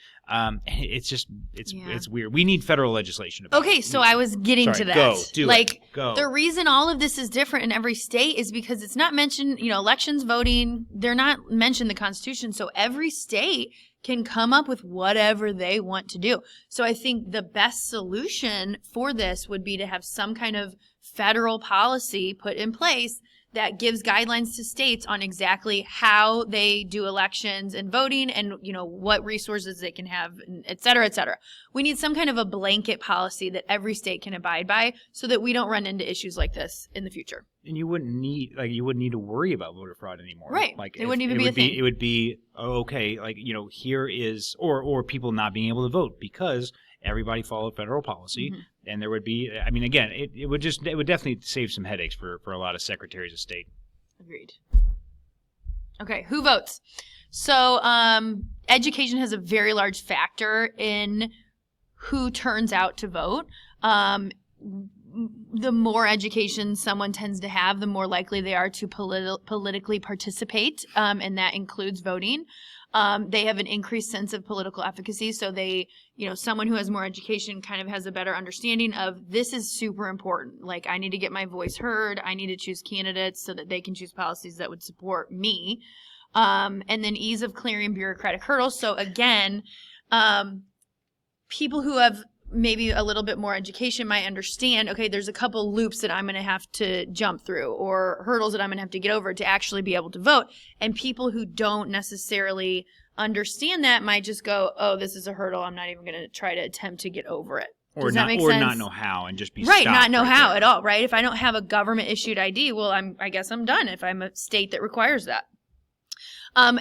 It's weird. We need federal legislation about it. So I was getting to that. Go. The reason all of this is different in every state is because it's not mentioned, elections, voting, they're not mentioned in the Constitution. So every state can come up with whatever they want to do. So I think the best solution for this would be to have some kind of federal policy put in place that gives guidelines to states on exactly how they do elections and voting and, what resources they can have, and et cetera, et cetera. We need some kind of a blanket policy that every state can abide by so that we don't run into issues like this in the future. And you wouldn't need to worry about voter fraud anymore. Right. It wouldn't even be a thing. It would be, here is, or people not being able to vote because everybody followed federal policy, and there would be, again, it would definitely save some headaches for a lot of secretaries of state. Agreed. Okay, who votes? So education has a very large factor in who turns out to vote. The more education someone tends to have, the more likely they are to politically participate, and that includes voting. They have an increased sense of political efficacy. So someone who has more education kind of has a better understanding of this is super important. Like, I need to get my voice heard. I need to choose candidates so that they can choose policies that would support me. And then ease of clearing bureaucratic hurdles. So again, people who have maybe a little bit more education might understand, okay, there's a couple loops that I'm going to have to jump through or hurdles that I'm going to have to get over to actually be able to vote. And people who don't necessarily understand that might just go, oh, this is a hurdle. I'm not even going to try to attempt to get over it. Does that make sense? Or not know how and just be right, stopped not know how at all, right? If I don't have a government issued ID, well, I guess I'm done if I'm a state that requires that.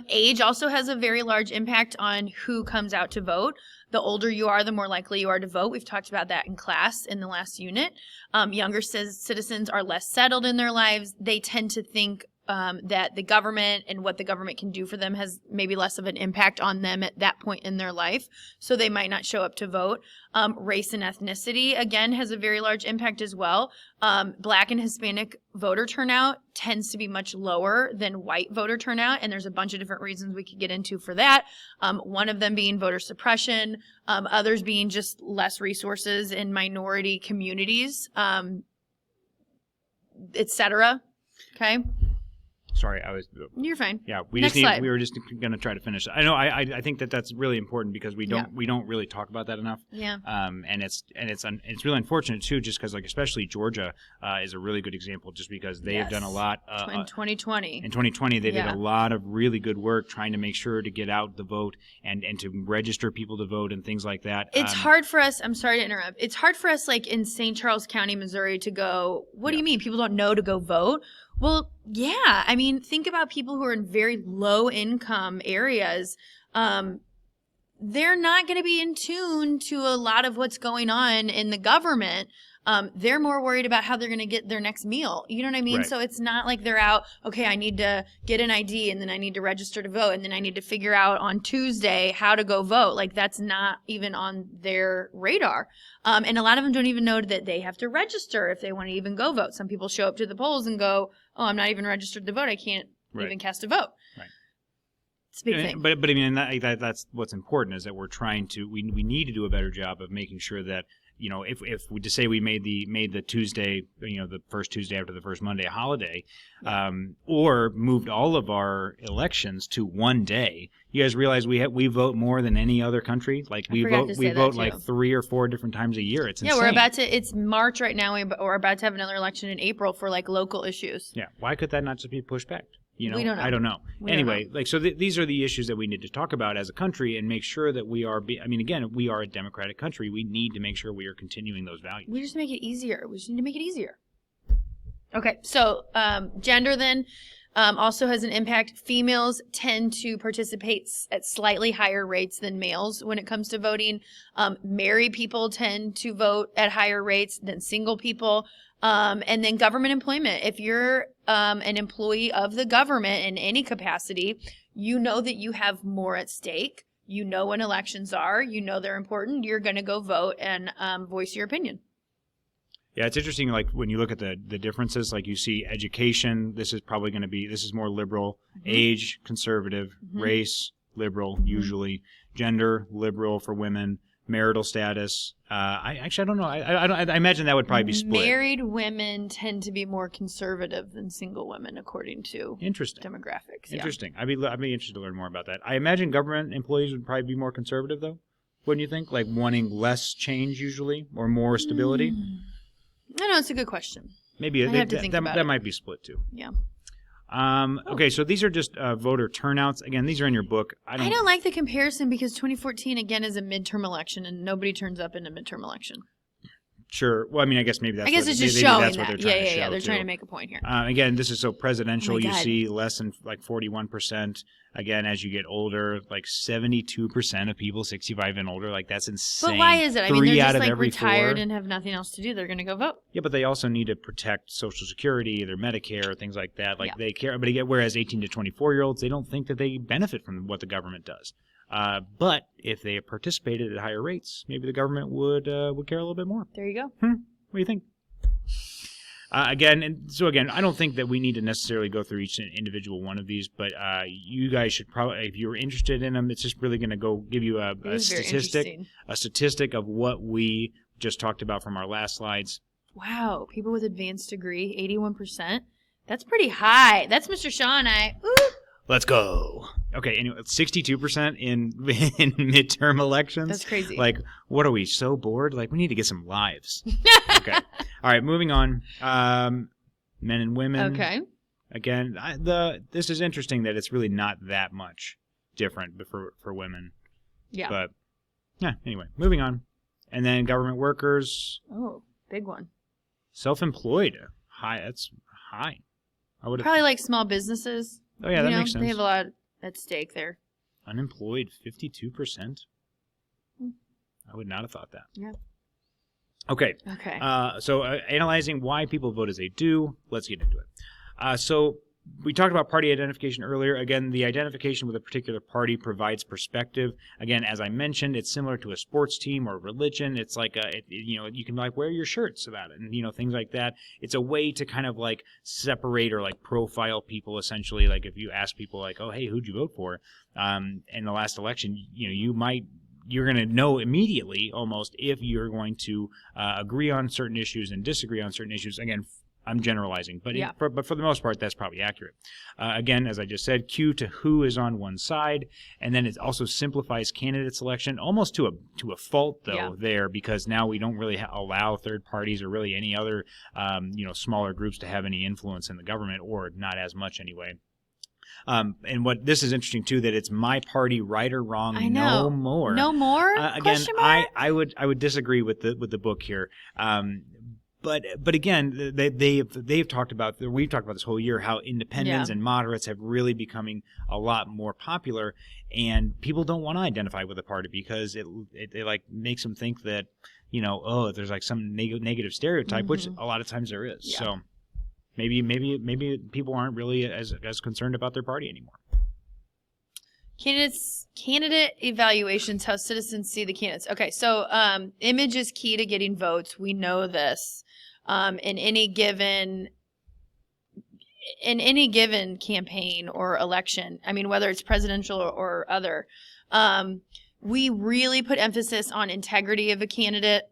Age also has a very large impact on who comes out to vote. The older you are, the more likely you are to vote. We've talked about that in class in the last unit. Younger citizens are less settled in their lives. They tend to think that the government and what the government can do for them has maybe less of an impact on them at that point in their life, so they might not show up to vote. Race and ethnicity, again, has a very large impact as well. Black and Hispanic voter turnout tends to be much lower than white voter turnout, and there's a bunch of different reasons we could get into for that. One of them being voter suppression, others being just less resources in minority communities, et cetera. Okay? Sorry, You're fine. Yeah, we Next slide. We were just going to try to finish. I know. I think that's really important because we don't really talk about that enough. Yeah. And it's really unfortunate too, just because especially Georgia is a really good example, just because they have done a lot in 2020. In 2020, they did a lot of really good work trying to make sure to get out the vote and to register people to vote and things like that. It's hard for us. I'm sorry to interrupt. It's hard for us, like in St. Charles County, Missouri, to go. What do you mean? People don't know to go vote? Well, yeah. I mean, think about people who are in very low income areas. they're not going to be in tune to a lot of what's going on in the government. They're more worried about how they're going to get their next meal. You know what I mean? Right. So it's not like they're out, okay, I need to get an ID and then I need to register to vote and then I need to figure out on Tuesday how to go vote. Like that's not even on their radar. And a lot of them don't even know that they have to register if they want to even go vote. Some people show up to the polls and go, oh, I'm not even registered to vote. I can't even cast a vote. Right. It's a big thing. But I mean, that's what's important is that we're trying to, we need to do a better job of making sure that, you know, if we just say we made the Tuesday, you know, the first Tuesday after the first Monday a holiday, or moved all of our elections to one day, you guys realize we vote more than any other country. Like we vote like 3 or 4 different times a year. It's insane. Yeah, it's March right now. We're about to have another election in April for like local issues. Yeah, why could that not just be pushed back? You know, we don't know. I don't know. Anyway, don't know. like so, these are the issues that we need to talk about as a country and make sure that we are. I mean, again, we are a democratic country. We need to make sure we are continuing those values. We just make it easier. We just need to make it easier. Okay, so gender then also has an impact. Females tend to participate at slightly higher rates than males when it comes to voting. Married people tend to vote at higher rates than single people. And then government employment. If you're an employee of the government in any capacity, you know that you have more at stake. You know when elections are. You know they're important. You're going to go vote and voice your opinion. Yeah, it's interesting. Like when you look at the differences, like you see education. This is more liberal. Mm-hmm. Age, conservative. Mm-hmm. Race, liberal. Mm-hmm. Usually, gender, liberal for women. Marital status. I don't know. I imagine that would probably be split. Married women tend to be more conservative than single women, according to demographics. Interesting. Yeah. I'd be interested to learn more about that. I imagine government employees would probably be more conservative, though. Wouldn't you think? Like wanting less change usually or more stability. I don't know. It's a good question. Maybe that might be split too. Yeah. Okay, so these are just voter turnouts. Again, these are in your book. I don't like the comparison because 2014 again is a midterm election and nobody turns up in a midterm election. Sure. Well, I mean, I guess maybe that's. It's just showing that. Yeah. They're trying to make a point here. Again, this is so presidential. You see less than like 41%. Again, as you get older, like 72% of people 65 and older. Like that's insane. But why is it? I mean, they're just like retired and have nothing else to do. They're going to go vote. Yeah, but they also need to protect Social Security, their Medicare, things like that. Like they care. But again, whereas 18 to 24-year-olds, they don't think that they benefit from what the government does. But if they participated at higher rates, maybe the government would care a little bit more. There you go. What do you think? Again, I don't think that we need to necessarily go through each individual one of these, but you guys should probably, if you're interested in them, it's just really going to go give you a statistic of what we just talked about from our last slides. Wow, people with advanced degree, 81%. That's pretty high. That's Mr. Shaw and I. Ooh. Let's go. Okay, anyway, 62% in midterm elections. That's crazy. Like, what are we, so bored? Like, we need to get some lives. Okay. All right, moving on. Men and women. Okay. Again, this is interesting that it's really not that much different for women. Yeah. But, yeah, anyway, moving on. And then government workers. Oh, big one. Self-employed. High. That's high. Probably like small businesses. Oh, yeah, that makes sense. They have a lot at stake there. Unemployed, 52%? I would not have thought that. Yeah. Okay. So analyzing why people vote as they do, let's get into it. So we talked about party identification earlier. Again, the identification with a particular party provides perspective. Again, as I mentioned, it's similar to a sports team or religion. It's like, you can like wear your shirts about it and, things like that. It's a way to kind of like separate or like profile people essentially. Like if you ask people like, oh, hey, who'd you vote for? In the last election, you're going to know immediately almost if you're going to agree on certain issues and disagree on certain issues. Again, I'm generalizing, but but for the most part, that's probably accurate. Again, as I just said, cue to who is on one side, and then it also simplifies candidate selection almost to a fault, though, there, because now we don't really allow third parties or really any other smaller groups to have any influence in the government, or not as much anyway. And what this is interesting too, that it's my party, right or wrong, I know. no more. No more? Again, I would disagree with the book here. But again, they've talked about, we've talked about this whole year how independents and moderates have really becoming a lot more popular, and people don't want to identify with a party because it like makes them think that, you know, oh, there's like some negative stereotype, which a lot of times there is. So maybe people aren't really as concerned about their party anymore. Candidate evaluations, how citizens see the candidates. Okay, so image is key to getting votes. We know this. In any given campaign or election, I mean, whether it's presidential or other, we really put emphasis on integrity of a candidate,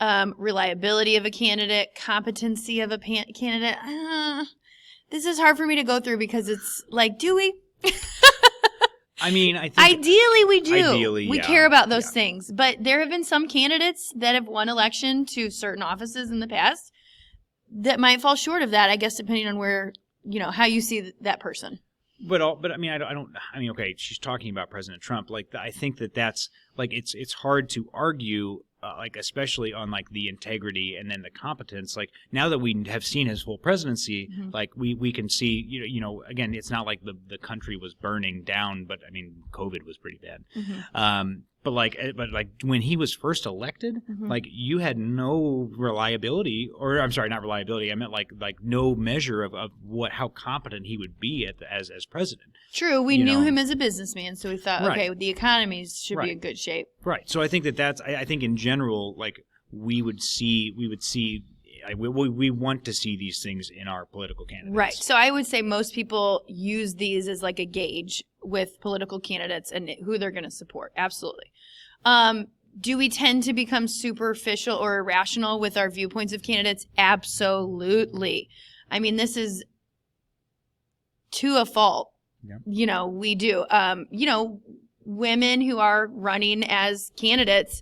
reliability of a candidate, competency of a candidate. This is hard for me to go through because it's like, do we? I mean, I think ideally we do. Ideally, we care about those things, but there have been some candidates that have won election to certain offices in the past that might fall short of that. I guess depending on where, you know, how you see that person. But I mean, I mean, okay, she's talking about President Trump. Like, I think that's like it's hard to argue. Like, especially on like the integrity and then the competence. Like, now that we have seen his full presidency, like we can see, you know, again, it's not like the country was burning down, but I mean, COVID was pretty bad. But like when he was first elected, like you had no reliability, or I'm sorry, not reliability. I meant like no measure of how competent he would be as president. True, we knew him as a businessman, so we thought, okay, the economy should be in good shape. Right. So I think that's I think in general, like we want to see these things in our political candidates. Right. So I would say most people use these as like a gauge with political candidates and who they're going to support. Absolutely. Do we tend to become superficial or irrational with our viewpoints of candidates? Absolutely. I mean, this is to a fault. Yep. You know, we do. You know, women who are running as candidates,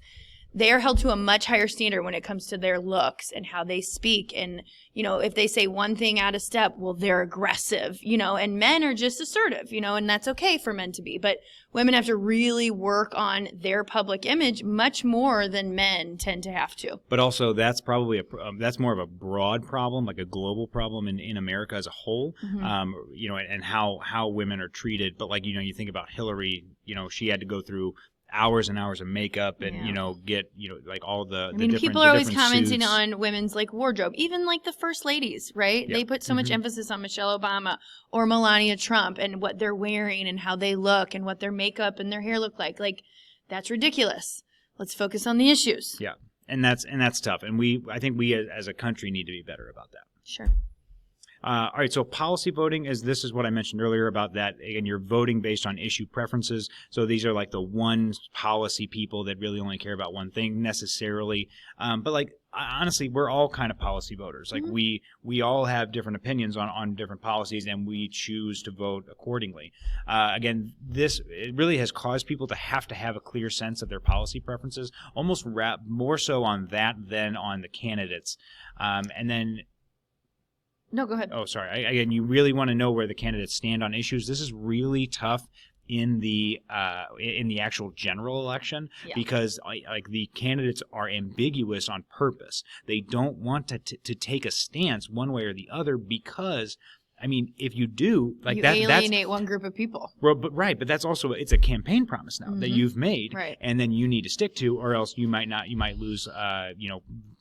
they are held to a much higher standard when it comes to their looks and how they speak. And, you know, if they say one thing out of step, well, they're aggressive, you know, and men are just assertive, you know, and that's okay for men to be. But women have to really work on their public image much more than men tend to have to. But also that's probably that's more of a broad problem, like a global problem in America as a whole, you know, and how women are treated. But like, you know, you think about Hillary, you know, she had to go through hours and hours of makeup and, you know, get, you know, like all the people are always commenting on women's like wardrobe, even like the first ladies, right? They put so much emphasis on Michelle Obama or Melania Trump and what they're wearing and how they look and what their makeup and their hair look like. Like, that's ridiculous. Let's focus on the issues. Yeah. And that's tough. And I think we as a country need to be better about that. Sure. All right, so policy voting this is what I mentioned earlier about that. Again, you're voting based on issue preferences. So these are like the one policy people that really only care about one thing necessarily. But like honestly, we're all kind of policy voters. Like we all have different opinions on different policies, and we choose to vote accordingly. Again, it really has caused people to have a clear sense of their policy preferences, almost more so on that than on the candidates, and then. No, go ahead. Oh, sorry. Again, you really want to know where the candidates stand on issues. This is really tough in the actual general election because like the candidates are ambiguous on purpose. They don't want to take a stance one way or the other because. I mean, if you do, like that's alienate one group of people. Well, but that's also it's a campaign promise now that you've made, and then you need to stick to, or else you might lose,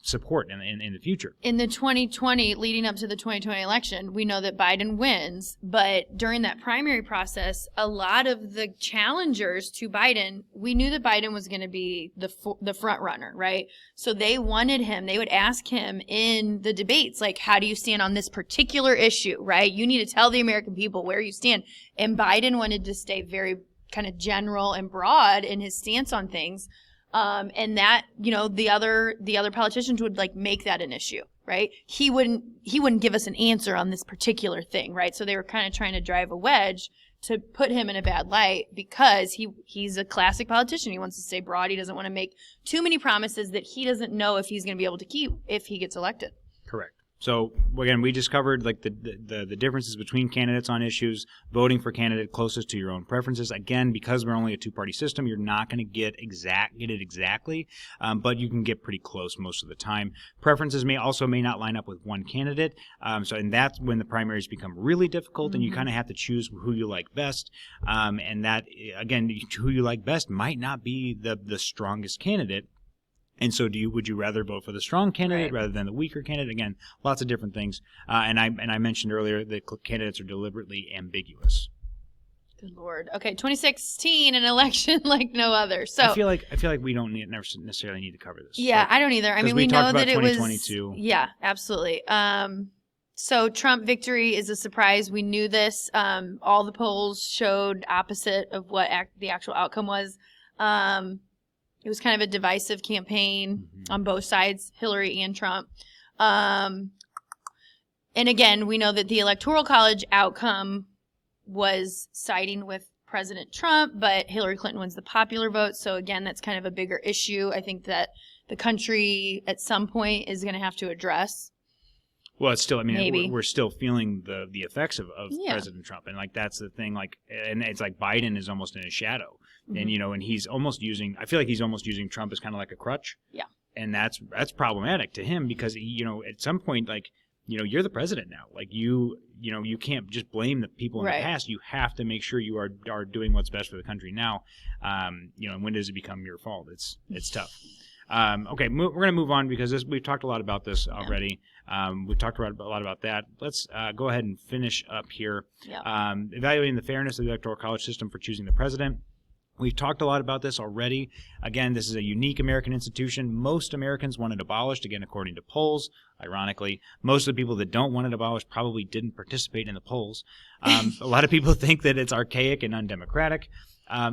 support in the future. In the 2020, leading up to the 2020 election, we know that Biden wins, but during that primary process, a lot of the challengers to Biden, we knew that Biden was going to be the front runner, right? So they wanted him. They would ask him in the debates, like, how do you stand on this particular issue, right? You need to tell the American people where you stand. And Biden wanted to stay very kind of general and broad in his stance on things. And that, you know, the other politicians would like make that an issue, right? He wouldn't give us an answer on this particular thing, right? So they were kind of trying to drive a wedge to put him in a bad light because he's a classic politician. He wants to stay broad. He doesn't want to make too many promises that he doesn't know if he's going to be able to keep if he gets elected. Correct. So again, we just covered like the differences between candidates on issues, voting for candidate closest to your own preferences. Again, because we're only a two-party system, you're not going to get it exactly, but you can get pretty close most of the time. Preferences may not line up with one candidate, and that's when the primaries become really difficult, and you kind of have to choose who you like best. And that again, who you like best might not be the strongest candidate. And so would you rather vote for the strong candidate rather than the weaker candidate? Again, lots of different things. And I mentioned earlier that candidates are deliberately ambiguous. Good Lord. Okay, 2016, an election like no other. So I feel like we don't necessarily need to cover this. Yeah, I don't either. I mean, we know that it was 2022. Yeah, absolutely. So Trump victory is a surprise. We knew this. All the polls showed opposite of what the actual outcome was. It was kind of a divisive campaign on both sides, Hillary and Trump. And again, we know that the Electoral College outcome was siding with President Trump, but Hillary Clinton wins the popular vote. So again, that's kind of a bigger issue. I think that the country at some point is going to have to address. Well, it's still, I mean, we're still feeling the effects of President Trump. And, like, that's the thing, like, and it's like Biden is almost in his shadow. And, and he's almost I feel like he's almost using Trump as kind of like a crutch. Yeah. And that's problematic to him because, at some point, like, you're the president now. Like, you can't just blame the people in the past. You have to make sure you are doing what's best for the country now. And when does it become your fault? It's tough. Okay, we're going to move on because we've talked a lot about this already. We've talked a lot about that. Let's go ahead and finish up here. Evaluating the fairness of the Electoral College system for choosing the president. We've talked a lot about this already. Again, this is a unique American institution. Most Americans want it abolished, again, according to polls. Ironically, most of the people that don't want it abolished probably didn't participate in the polls. A lot of people think that it's archaic and undemocratic.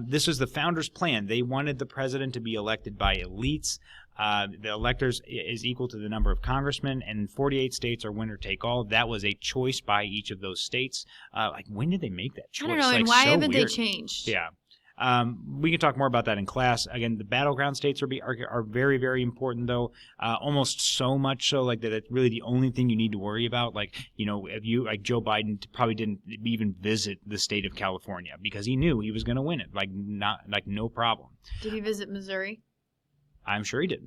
This was the founders' plan. They wanted the president to be elected by elites. The electors is equal to the number of congressmen, and 48 states are winner take all. That was a choice by each of those states. Like, when did they make that choice? I don't know, and why haven't they changed? Yeah. We can talk more about that in class. Again, the battleground states are very, very important, though. Almost so much so, like that it's really the only thing you need to worry about. Like, if Joe Biden probably didn't even visit the state of California because he knew he was going to win it. No problem. Did he visit Missouri? I'm sure he did.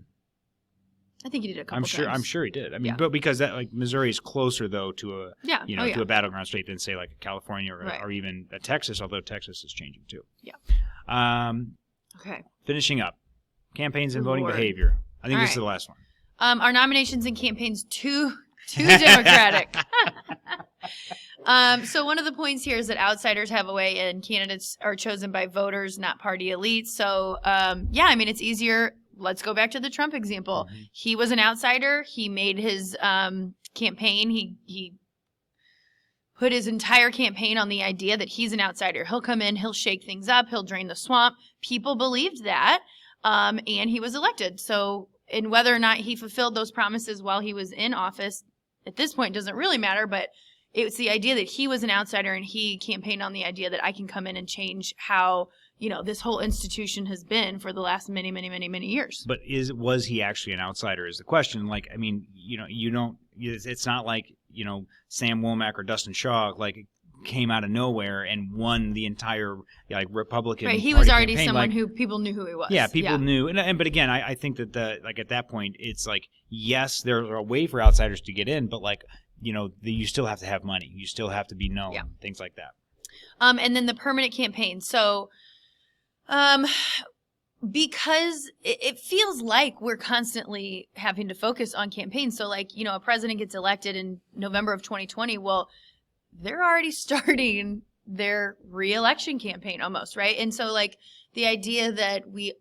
I think he did a couple times. I'm sure he did. I mean, but because that Missouri is closer though to a to a battleground state than say like a California or even a Texas, although Texas is changing too. Yeah. Okay. Finishing up, campaigns and voting behavior. I think this is the last one. Our nominations and campaigns too democratic. So one of the points here is that outsiders have a way in. Candidates are chosen by voters, not party elites. So I mean, it's easier. Let's go back to the Trump example. He was an outsider. He made his campaign. He put his entire campaign on the idea that he's an outsider. He'll come in, he'll shake things up, he'll drain the swamp. People believed that, and he was elected. So, and whether or not he fulfilled those promises while he was in office, at this point doesn't really matter, but it's the idea that he was an outsider and he campaigned on the idea that I can come in and change how this whole institution has been for the last many, many, many, many years. But was he actually an outsider is the question. Like, I mean, it's not like, Sam Womack or Dustin Shaw, like, came out of nowhere and won the entire Republican Right, he was already campaign. someone who people knew who he was. Yeah, people knew. But again, I think that at that point, it's like, yes, there's a way for outsiders to get in, but you still have to have money. You still have to be known, things like that. And then the permanent campaign. So, because it feels like we're constantly having to focus on campaigns. So a president gets elected in November of 2020. Well, they're already starting their re-election campaign almost, right? And so the idea that we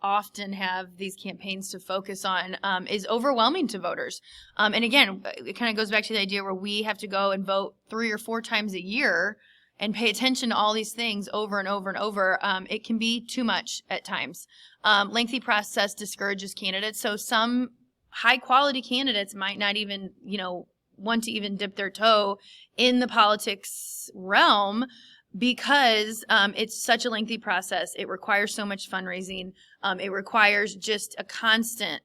often have these campaigns to focus on is overwhelming to voters. And again, it kind of goes back to the idea where we have to go and vote 3 or 4 times a year and pay attention to all these things over and over and over. It can be too much at times. Lengthy process discourages candidates. So some high quality candidates might not even, want to even dip their toe in the politics realm because it's such a lengthy process. It requires so much fundraising. It requires just a constant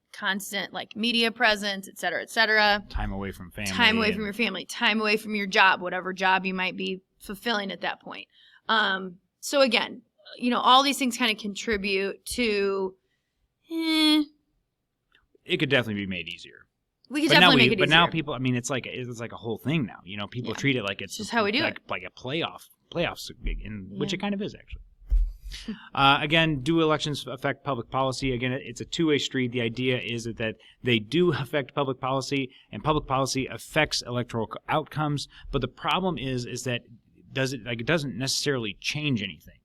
like media presence, et cetera, et cetera. Time away from family. Time away from your family. Time away from your job, whatever job you might be fulfilling at that point. So again, all these things kind of contribute to. It could definitely be made easier. We could definitely make it easier. But now people, I mean, it's like a whole thing now. People treat it like it's just how we do it. Like a playoffs, which it kind of is actually. Again, do elections affect public policy? Again, it's a two-way street. The idea is that they do affect public policy, and public policy affects electoral outcomes. But the problem is that it doesn't necessarily change anything.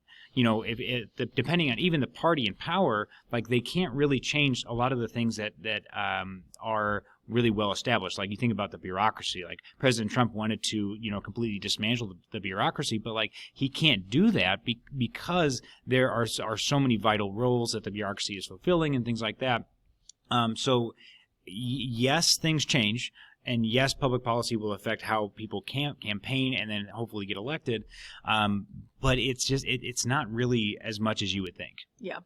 Depending on even the party in power, like they can't really change a lot of the things that are really well established. Like you think about the bureaucracy, like President Trump wanted to, completely dismantle the bureaucracy, but like he can't do that because there are so many vital roles that the bureaucracy is fulfilling and things like that. So yes, things change. And yes, public policy will affect how people campaign and then hopefully get elected. But it's not really as much as you would think. Yeah.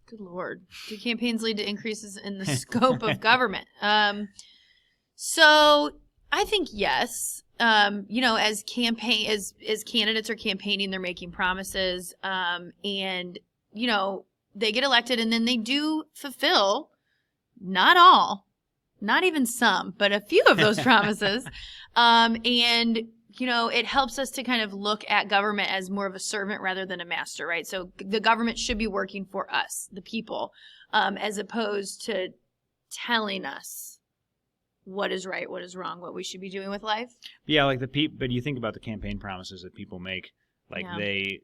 Good Lord. Do campaigns lead to increases in the scope of government? So I think yes. As candidates are campaigning, they're making promises, and they get elected, and then they do fulfill, not all, not even some, but a few of those promises. It helps us to kind of look at government as more of a servant rather than a master, right? So the government should be working for us, the people, as opposed to telling us what is right, what is wrong, what we should be doing with life. Yeah, but you think about the campaign promises that people make. They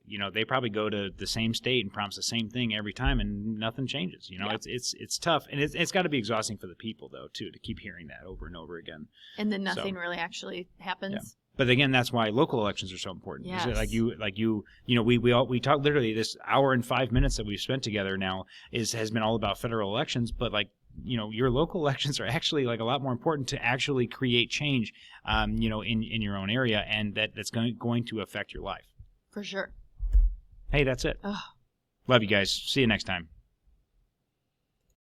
probably go to the same state and promise the same thing every time, and nothing changes. It's tough, and it's got to be exhausting for the people though too to keep hearing that over and over again. And then nothing really actually happens. Yeah. But again, that's why local elections are so important. Yes. We talk literally this hour and 5 minutes that we've spent together now has been all about federal elections, but your local elections are actually like a lot more important to actually create change, in your own area, and that's going to affect your life. For sure. Hey, that's it. Ugh. Love you guys. See you next time.